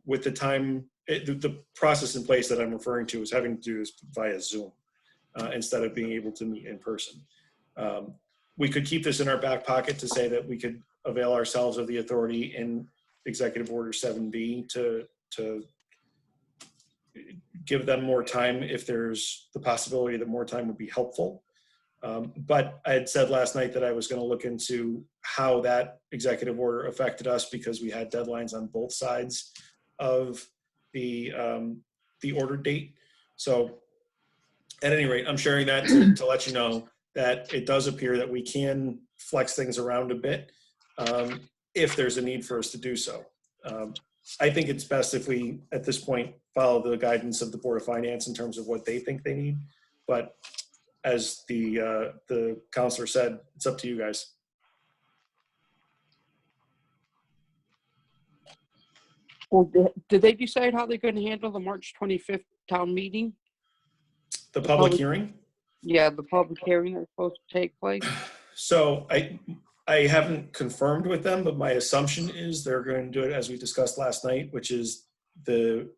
With the time, the process in place that I'm referring to is having to do this via Zoom instead of being able to meet in person. We could keep this in our back pocket to say that we could avail ourselves of the authority in Executive Order 7B to give them more time if there's the possibility that more time would be helpful. But I had said last night that I was going to look into how that executive order affected us, because we had deadlines on both sides of the order date. So at any rate, I'm sharing that to let you know that it does appear that we can flex things around a bit if there's a need for us to do so. I think it's best if we, at this point, follow the guidance of the Board of Finance in terms of what they think they need. But as the counselor said, it's up to you guys. Well, did they decide how they're going to handle the March 25th town meeting? The public hearing? Yeah, the public hearing that's supposed to take place. So I haven't confirmed with them, but my assumption is they're going to do it as we discussed last night, which is the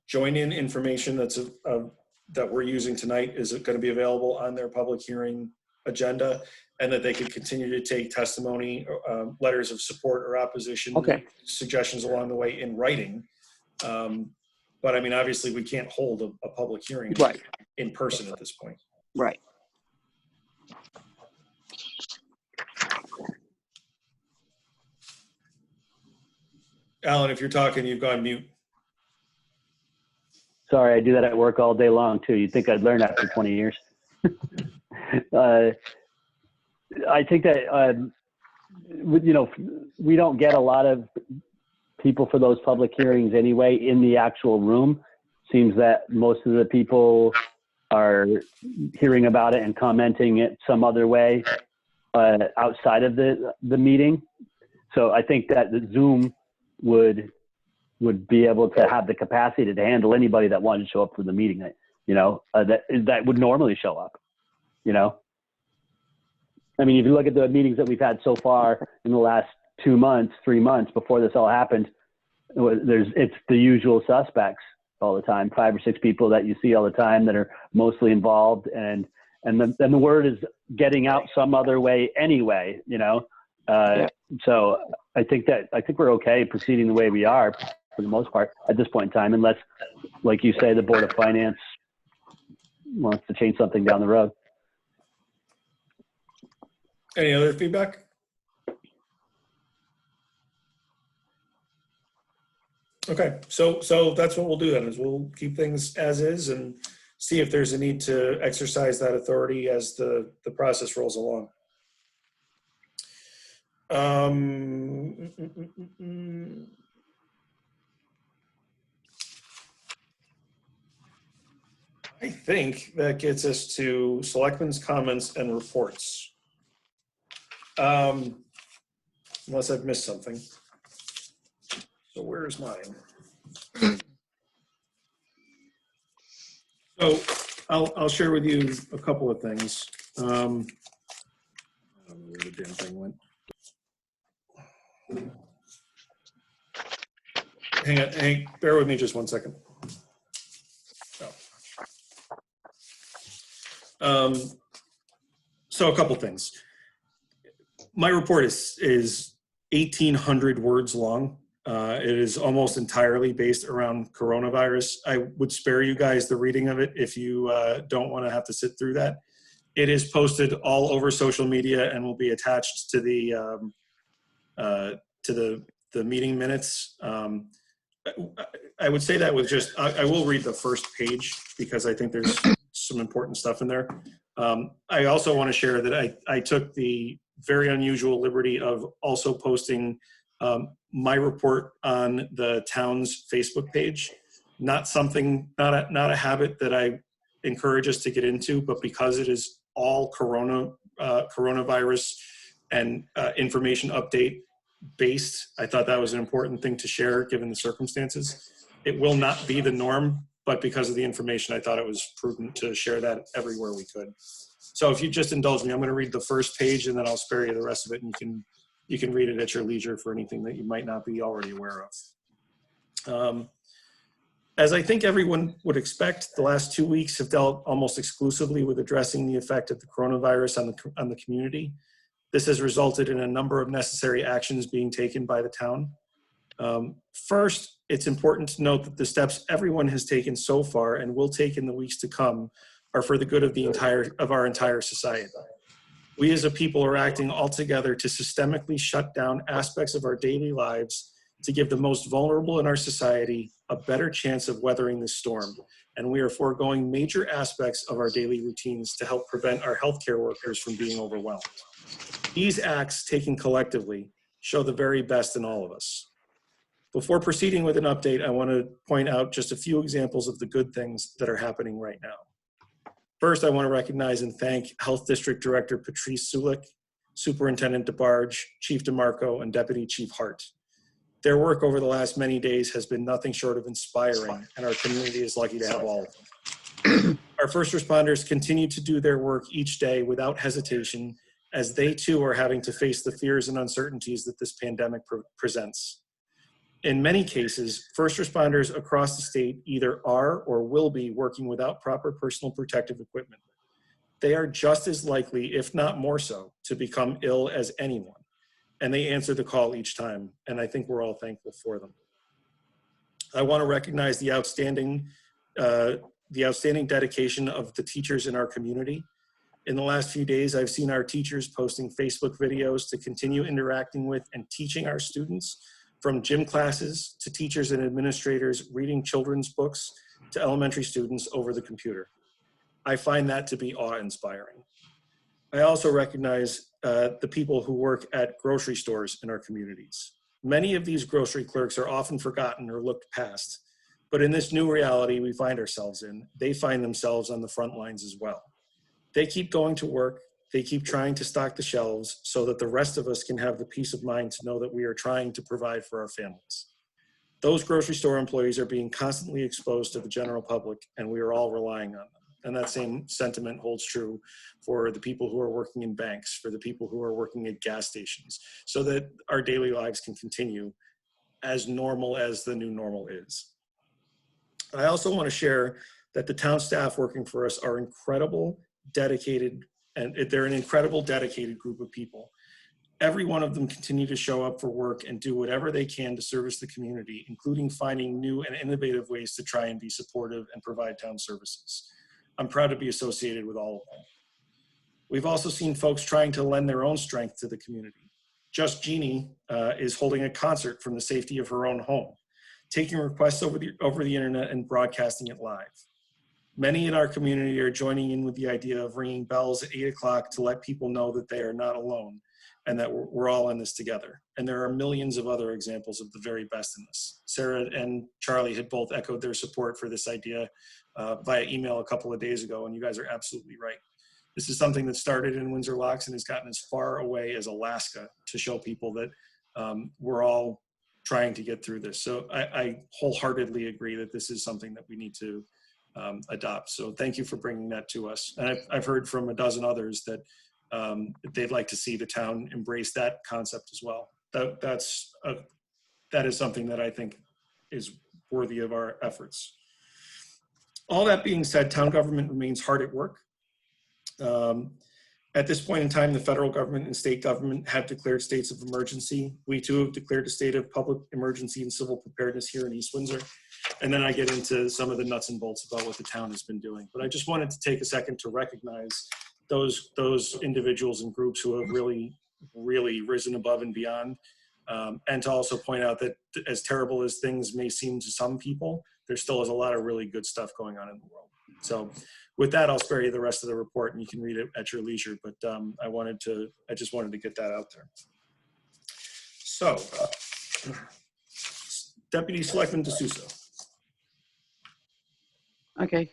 join-in information that we're using tonight is going to be available on their public hearing agenda, and that they could continue to take testimony, letters of support or opposition, suggestions along the way in writing. But I mean, obviously we can't hold a public hearing in person at this point. Right. Alan, if you're talking, you've gone mute. Sorry, I do that at work all day long too. You'd think I'd learn after 20 years. I think that, we don't get a lot of people for those public hearings anyway in the actual room. Seems that most of the people are hearing about it and commenting it some other way outside of the meeting. So I think that the Zoom would be able to have the capacity to handle anybody that wanted to show up for the meeting, that would normally show up, I mean, if you look at the meetings that we've had so far in the last 2 months, 3 months before this all happened, it's the usual suspects, all the time, 5 or 6 people that you see all the time that are mostly involved, and then the word is getting out some other way anyway, you know? So I think we're okay proceeding the way we are for the most part at this point in time, unless, like you say, the Board of Finance wants to change something down the road. Any other feedback? Okay, so that's what we'll do then, is we'll keep things as is and see if there's a need to exercise that authority as the process rolls along. I think that gets us to selectmen's comments and reports. Unless I've missed something. So where's mine? So I'll share with you a couple of things. I don't know where the damn thing went. Hang on, bear with me just 1 second. So a couple things. My report is 1,800 words long. It is almost entirely based around coronavirus. I would spare you guys the reading of it if you don't want to have to sit through that. It is posted all over social media and will be attached to the meeting minutes. I would say that with just, I will read the first page because I think there's some important stuff in there. I also want to share that I took the very unusual liberty of also posting my report on the town's Facebook page. Not a habit that I encourage us to get into, but because it is all coronavirus and information update based, I thought that was an important thing to share given the circumstances. It will not be the norm, but because of the information, I thought it was prudent to share that everywhere we could. So if you just indulge me, I'm going to read the first page and then I'll spare you the rest of it, and you can read it at your leisure for anything that you might not be already aware of. As I think everyone would expect, the last 2 weeks have dealt almost exclusively with addressing the effect of the coronavirus on the community. This has resulted in a number of necessary actions being taken by the town. First, it's important to note that the steps everyone has taken so far and will take in the weeks to come are for the good of our entire society. We as a people are acting all together to systemically shut down aspects of our daily lives to give the most vulnerable in our society a better chance of weathering this storm. And we are foregoing major aspects of our daily routines to help prevent our healthcare workers from being overwhelmed. These acts, taken collectively, show the very best in all of us. Before proceeding with an update, I want to point out just a few examples of the good things that are happening right now. First, I want to recognize and thank Health District Director Patrice Sulik, Superintendent DeBarge, Chief DeMarco, and Deputy Chief Hart. Their work over the last many days has been nothing short of inspiring, and our community is lucky to have all of them. Our first responders continue to do their work each day without hesitation, as they too are having to face the fears and uncertainties that this pandemic presents. In many cases, first responders across the state either are or will be working without proper personal protective equipment. They are just as likely, if not more so, to become ill as anyone, and they answer the call each time, and I think we're all thankful for them. I want to recognize the outstanding dedication of the teachers in our community. In the last few days, I've seen our teachers posting Facebook videos to continue interacting with and teaching our students, from gym classes to teachers and administrators reading children's books to elementary students over the computer. I find that to be awe-inspiring. I also recognize the people who work at grocery stores in our communities. Many of these grocery clerks are often forgotten or looked past, but in this new reality we find ourselves in, they find themselves on the front lines as well. They keep going to work. They keep trying to stock the shelves so that the rest of us can have the peace of mind to know that we are trying to provide for our families. Those grocery store employees are being constantly exposed to the general public, and we are all relying on them. And that same sentiment holds true for the people who are working in banks, for the people who are working at gas stations, so that our daily lives can continue as normal as the new normal is. I also want to share that the town staff working for us are incredible, dedicated, and they're an incredible, dedicated group of people. Every one of them continue to show up for work and do whatever they can to service the community, including finding new and innovative ways to try and be supportive and provide town services. I'm proud to be associated with all of them. We've also seen folks trying to lend their own strength to the community. Just Jeannie is holding a concert from the safety of her own home, taking requests over the internet and broadcasting it live. Many in our community are joining in with the idea of ringing bells at 8 o'clock to let people know that they are not alone and that we're all in this together. And there are millions of other examples of the very best in this. Sarah and Charlie had both echoed their support for this idea via email a couple of days ago, and you guys are absolutely right. This is something that started in Windsor Locks and has gotten as far away as Alaska to show people that we're all trying to get through this. So I wholeheartedly agree that this is something that we need to adopt. So thank you for bringing that to us. And I've heard from a dozen others that they'd like to see the town embrace that concept as well. That is something that I think is worthy of our efforts. All that being said, town government remains hard at work. At this point in time, the federal government and state government have declared states of emergency. We too have declared a state of public emergency and civil preparedness here in East Windsor. And then I get into some of the nuts and bolts about what the town has been doing. But I just wanted to take a second to recognize those individuals and groups who have really risen above and beyond. And to also point out that as terrible as things may seem to some people, there still is a lot of really good stuff going on in the world. So with that, I'll spare you the rest of the report and you can read it at your leisure, but I just wanted to get that out there. So, Deputy Selectman D'Souza. Okay.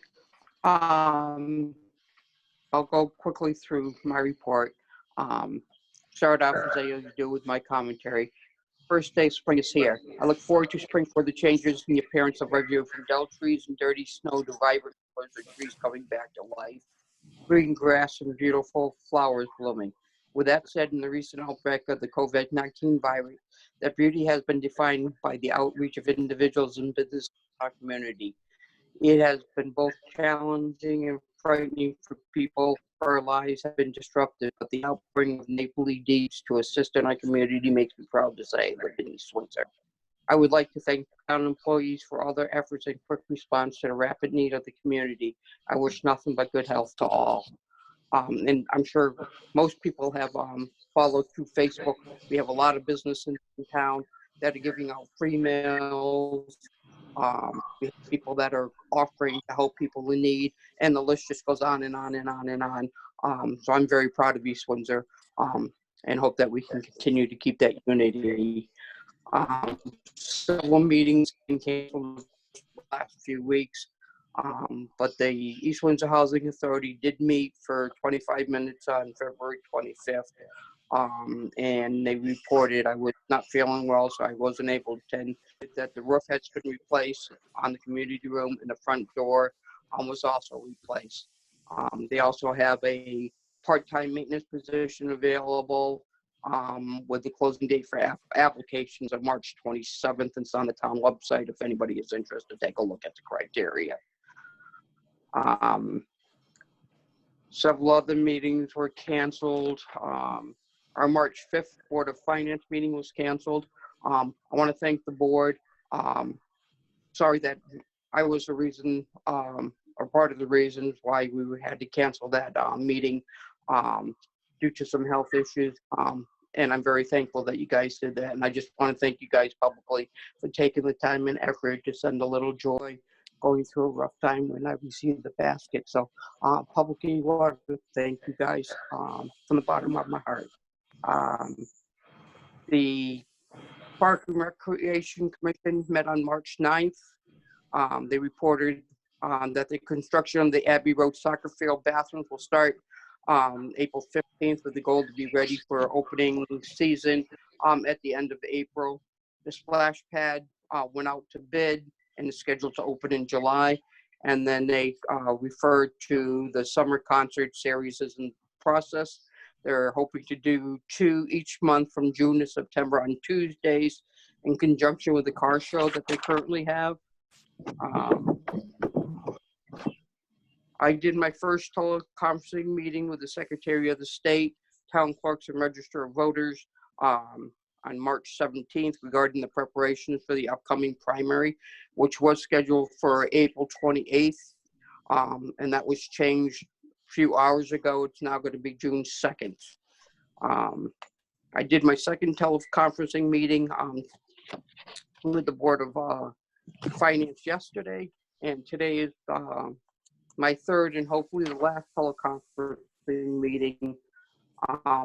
I'll go quickly through my report. Start off as I usually do with my commentary. First day of spring is here. I look forward to spring for the changes in the appearance of our view from dull trees and dirty snow to vibrant colors of trees coming back to life, green grass and beautiful flowers blooming. With that said, in the recent outbreak of the COVID-19 virus, that beauty has been defined by the outreach of individuals and businesses in our community. It has been both challenging and frightening for people. Our lives have been disrupted, but the outpouring of neighborly deeds to assist in our community makes me proud to say I live in East Windsor. I would like to thank town employees for all their efforts and quick response to the rapid need of the community. I wish nothing but good health to all. And I'm sure most people have followed through Facebook. We have a lot of business in town that are giving out free meals. We have people that are offering to help people in need, and the list just goes on and on and on and on. So I'm very proud of East Windsor and hope that we can continue to keep that unity. Several meetings been canceled the last few weeks, but the East Windsor Housing Authority did meet for 25 minutes on February 25th. And they reported I was not feeling well, so I wasn't able to attend. That the roof has been replaced on the community room, and the front door was also replaced. They also have a part-time maintenance position available with the closing date for applications of March 27th. And it's on the town website if anybody is interested. Take a look at the criteria. Several other meetings were canceled. Our March 5th Board of Finance meeting was canceled. I want to thank the board. Sorry that I was the reason, or part of the reasons why we had to cancel that meeting due to some health issues. And I'm very thankful that you guys did that. And I just want to thank you guys publicly for taking the time and effort to send a little joy going through a rough time when I received the basket. So publicly, I want to thank you guys from the bottom of my heart. The Park and Recreation Commission met on March 9th. They reported that the construction of the Abbey Road soccer field bathrooms will start April 15th with the goal to be ready for opening season at the end of April. The splash pad went out to bid and is scheduled to open in July. And then they referred to the summer concert series as in process. They're hoping to do 2 each month from June to September on Tuesdays in conjunction with the car show that they currently have. Um, I did my first teleconferencing meeting with the Secretary of the State, Town Clerks, and Register of Voters on March 17th regarding the preparations for the upcoming primary, which was scheduled for April 28th. And that was changed a few hours ago. It's now going to be June 2nd. I did my second teleconferencing meeting with the Board of Finance yesterday, and today is my third and hopefully the last teleconferencing meeting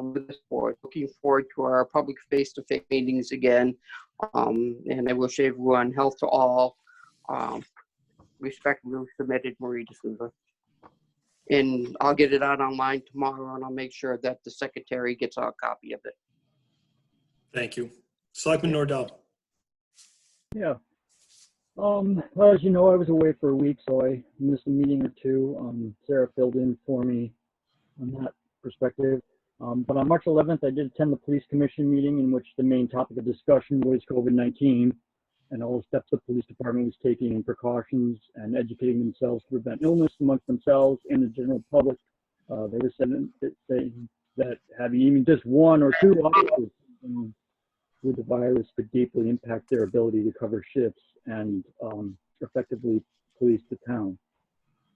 with this board. Looking forward to our public face-to-face meetings again, and I wish everyone health to all. Respectfully submitted, Marie D'Souza. And I'll get it out online tomorrow, and I'll make sure that the secretary gets a copy of it. Thank you. Selectman Nordell. Yeah. Well, as you know, I was away for a week, so I missed a meeting or two. Sarah filled in for me on that perspective. But on March 11th, I did attend the police commission meeting in which the main topic of discussion was COVID-19 and all the steps the police department was taking in precautions and educating themselves to prevent illness amongst themselves and the general public. They were saying that having even just one or two officers with the virus could deeply impact their ability to cover shifts and effectively police the town.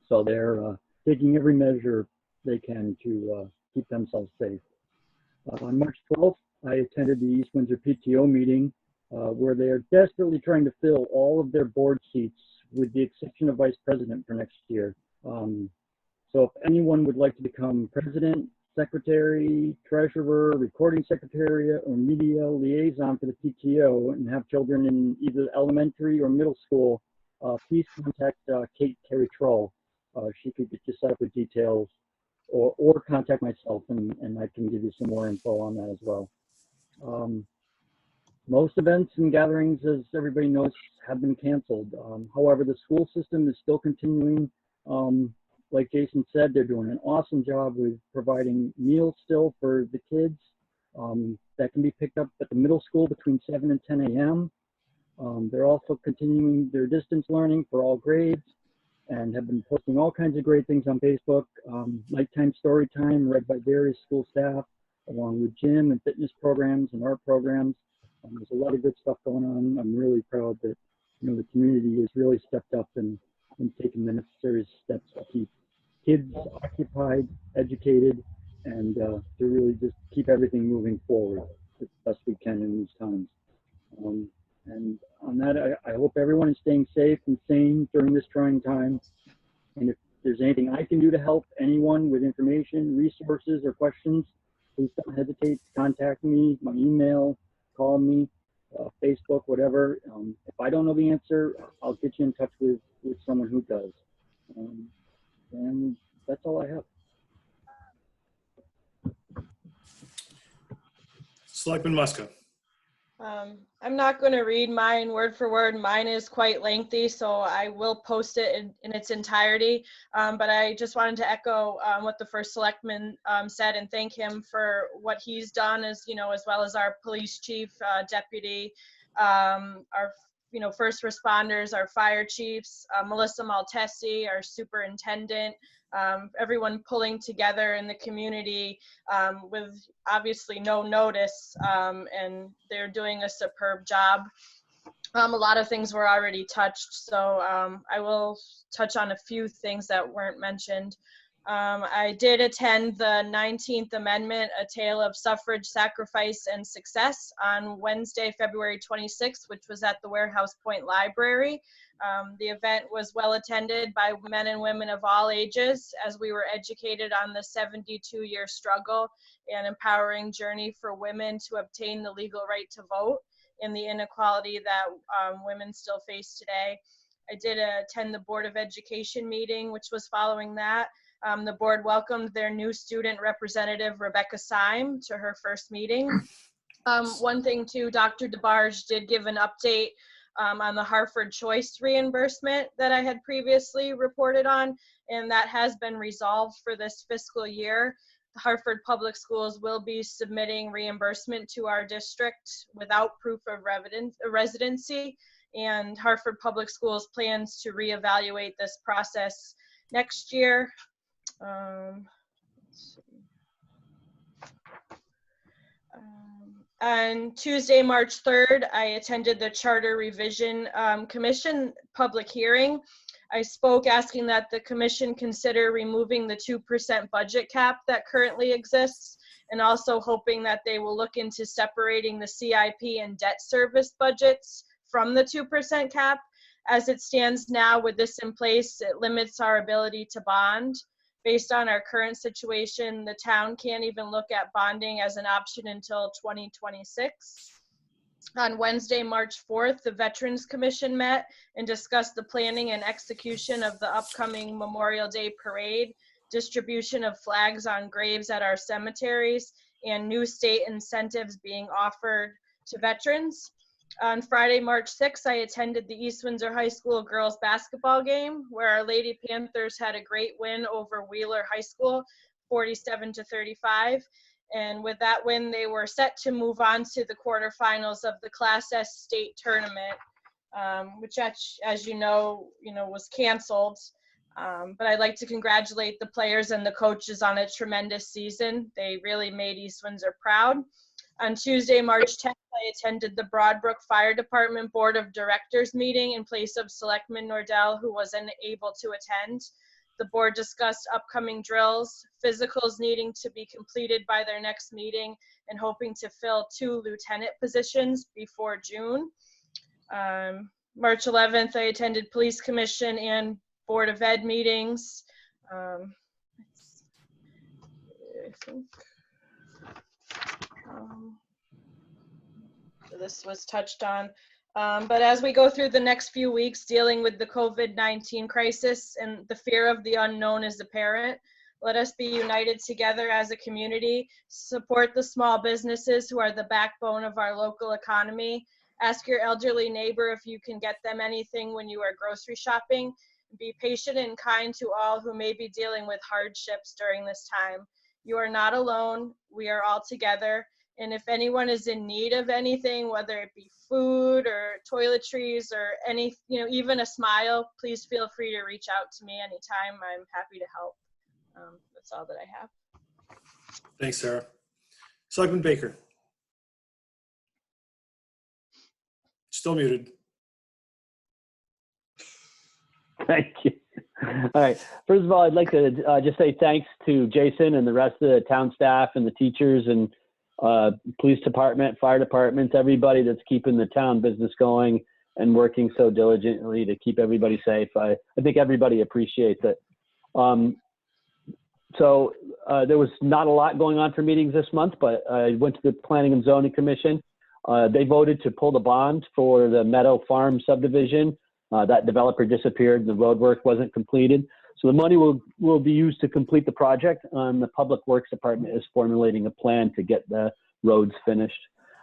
So they're taking every measure they can to keep themselves safe. On March 12th, I attended the East Windsor PTO meeting where they are desperately trying to fill all of their board seats with the exception of vice president for next year. So if anyone would like to become president, secretary, treasurer, recording secretary, or media liaison for the PTO and have children in either elementary or middle school, please contact Kate Terry Troll. She could get you set up with details, or contact myself and I can give you some more info on that as well. Most events and gatherings, as everybody knows, have been canceled. However, the school system is still continuing. Like Jason said, they're doing an awesome job with providing meals still for the kids that can be picked up at the middle school between 7 and 10 a.m. They're also continuing their distance learning for all grades and have been posting all kinds of great things on Facebook. Nighttime story time read by various school staff, along with gym and fitness programs and art programs. There's a lot of good stuff going on. I'm really proud that the community has really stepped up and taken the necessary steps to keep kids occupied, educated, and to really just keep everything moving forward as best we can in these times. And on that, I hope everyone is staying safe and sane during this trying time. And if there's anything I can do to help anyone with information, resources, or questions, please don't hesitate to contact me, my email, call me, Facebook, whatever. If I don't know the answer, I'll get you in touch with someone who does. And that's all I have. Selectman Muska. I'm not going to read mine word for word. Mine is quite lengthy, so I will post it in its entirety. But I just wanted to echo what the first selectman said and thank him for what he's done, as well as our police chief, deputy, our first responders, our fire chiefs, Melissa Maltesi, our superintendent, everyone pulling together in the community with obviously no notice, and they're doing a superb job. A lot of things were already touched, so I will touch on a few things that weren't mentioned. I did attend the 19th Amendment, A Tale of Suffrage, Sacrifice, and Success on Wednesday, February 26th, which was at the Warehouse Point Library. The event was well attended by men and women of all ages as we were educated on the 72-year struggle and empowering journey for women to obtain the legal right to vote and the inequality that women still face today. I did attend the Board of Education meeting, which was following that. The board welcomed their new student representative, Rebecca Syme, to her first meeting. One thing too, Dr. DeBarge did give an update on the Hartford Choice reimbursement that I had previously reported on, and that has been resolved for this fiscal year. The Hartford Public Schools will be submitting reimbursement to our district without proof of residency, and Hartford Public Schools plans to reevaluate this process next year. Let's see. On Tuesday, March 3rd, I attended the Charter Revision Commission public hearing. I spoke asking that the commission consider removing the 2% budget cap that currently exists, and also hoping that they will look into separating the CIP and debt service budgets from the 2% cap. As it stands now, with this in place, it limits our ability to bond. Based on our current situation, the town can't even look at bonding as an option until 2026. On Wednesday, March 4th, the Veterans Commission met and discussed the planning and execution of the upcoming Memorial Day Parade, distribution of flags on graves at our cemeteries, and new state incentives being offered to veterans. On Friday, March 6th, I attended the East Windsor High School girls basketball game, where our Lady Panthers had a great win over Wheeler High School, 47-35. And with that win, they were set to move on to the quarterfinals of the Class S state tournament, which, as you know, was canceled. But I'd like to congratulate the players and the coaches on a tremendous season. They really made East Windsor proud. On Tuesday, March 10th, I attended the Broadbrook Fire Department Board of Directors meeting in place of Selectman Nordell, who wasn't able to attend. The board discussed upcoming drills, physicals needing to be completed by their next meeting, and hoping to fill 2 lieutenant positions before June. March 11th, I attended Police Commission and Board of Ed meetings. I think this was touched on. But as we go through the next few weeks dealing with the COVID-19 crisis and the fear of the unknown is apparent, let us be united together as a community, support the small businesses who are the backbone of our local economy. Ask your elderly neighbor if you can get them anything when you are grocery shopping. Be patient and kind to all who may be dealing with hardships during this time. You are not alone. We are all together. And if anyone is in need of anything, whether it be food or toiletries or any, even a smile, please feel free to reach out to me anytime. I'm happy to help. That's all that I have. Thanks, Sarah. Selectman Baker. Still muted. Thank you. All right. First of all, I'd like to just say thanks to Jason and the rest of the town staff and the teachers and police department, fire departments, everybody that's keeping the town business going and working so diligently to keep everybody safe. I think everybody appreciates it. So there was not a lot going on for meetings this month, but I went to the Planning and Zoning Commission. They voted to pull the bond for the Meadow Farm subdivision. That developer disappeared. The road work wasn't completed. So the money will be used to complete the project. The Public Works Department is formulating a plan to get the roads finished.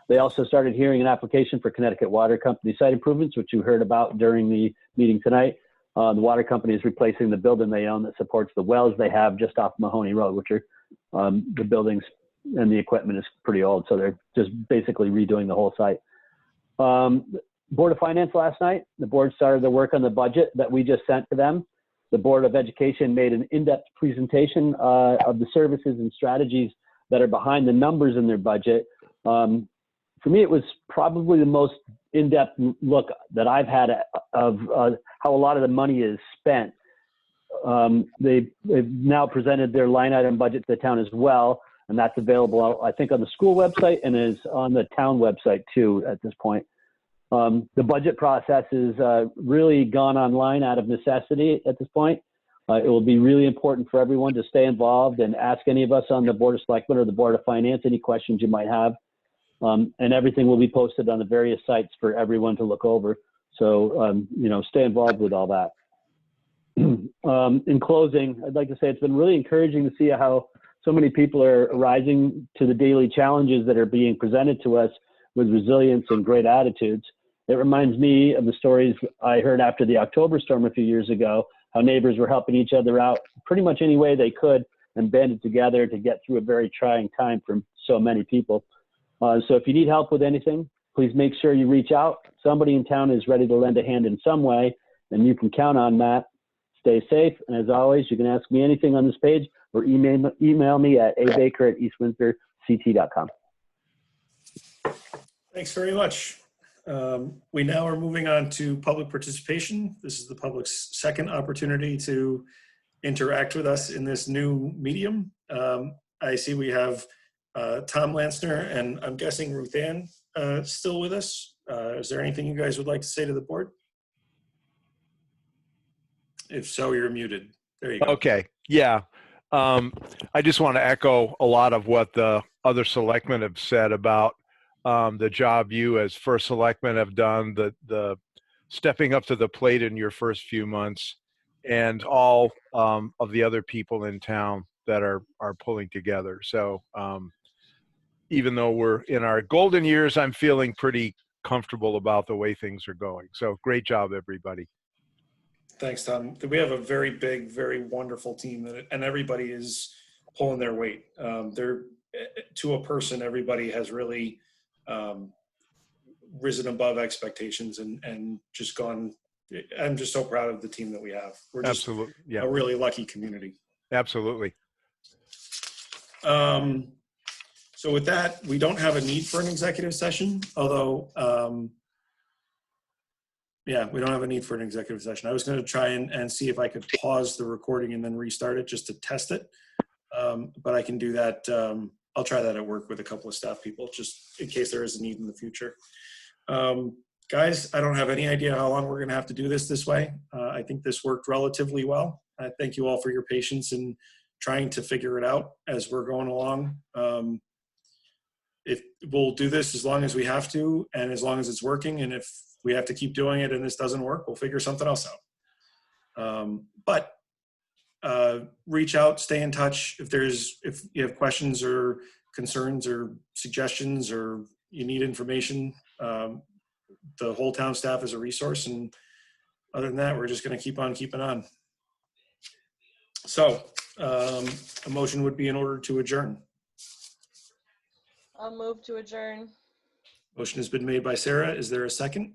They also started hearing an application for Connecticut Water Company site improvements, which you heard about during the meeting tonight. The water company is replacing the building they own that supports the wells they have just off Mahoney Road, which are the buildings and the equipment is pretty old. So they're just basically redoing the whole site. Board of Finance last night, the board started the work on the budget that we just sent to them. The Board of Education made an in-depth presentation of the services and strategies that are behind the numbers in their budget. For me, it was probably the most in-depth look that I've had of how a lot of the money is spent. They've now presented their line item budget to the town as well, and that's available, I think, on the school website and is on the town website too at this point. The budget process is really gone online out of necessity at this point. It will be really important for everyone to stay involved and ask any of us on the Board of Selectmen or the Board of Finance any questions you might have. And everything will be posted on the various sites for everyone to look over. So, stay involved with all that. In closing, I'd like to say it's been really encouraging to see how so many people are rising to the daily challenges that are being presented to us with resilience and great attitudes. It reminds me of the stories I heard after the October storm a few years ago, how neighbors were helping each other out pretty much any way they could and banded together to get through a very trying time for so many people. So if you need help with anything, please make sure you reach out. Somebody in town is ready to lend a hand in some way, and you can count on that. Stay safe, and as always, you can ask me anything on this page or email me at abaker@eastwindsorct.com. Thanks very much. We now are moving on to public participation. This is the public's second opportunity to interact with us in this new medium. I see we have Tom Lansner and I'm guessing Ruth Ann still with us. Is there anything you guys would like to say to the board? If so, you're muted. There you go. Okay, yeah. I just want to echo a lot of what the other selectmen have said about the job you as first selectman have done, the stepping up to the plate in your first few months, and all of the other people in town that are pulling together. So even though we're in our golden years, I'm feeling pretty comfortable about the way things are going. So great job, everybody. Thanks, Tom. We have a very big, very wonderful team, and everybody is pulling their weight. They're, to a person, everybody has really risen above expectations and just gone. I'm just so proud of the team that we have. We're just Absolutely, yeah, a really lucky community. absolutely. So with that, we don't have a need for an executive session, although, yeah, we don't have a need for an executive session. I was going to try and see if I could pause the recording and then restart it just to test it. But I can do that. I'll try that at work with a couple of staff people, just in case there is a need in the future. Guys, I don't have any idea how long we're going to have to do this way. I think this worked relatively well. I thank you all for your patience in trying to figure it out as we're going along. If we'll do this as long as we have to, and as long as it's working, and if we have to keep doing it and this doesn't work, we'll figure something else out. But reach out, stay in touch. If you have questions or concerns or suggestions or you need information, the whole town staff is a resource. And other than that, we're just going to keep on keeping on. So a motion would be in order to adjourn. I'll move to adjourn. Motion has been made by Sarah. Is there a second?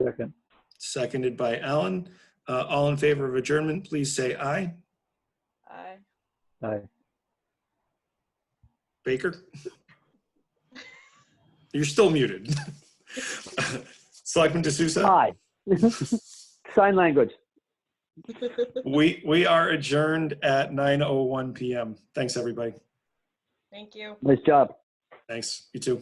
Second. Seconded by Alan. All in favor of adjournment, please say aye. Aye. Aye. Baker? You're still muted. Selectman D'Souza? Hi. Sign language. We are adjourned at 9:01 p.m. Thanks, everybody. Thank you. Nice job. Thanks. You too.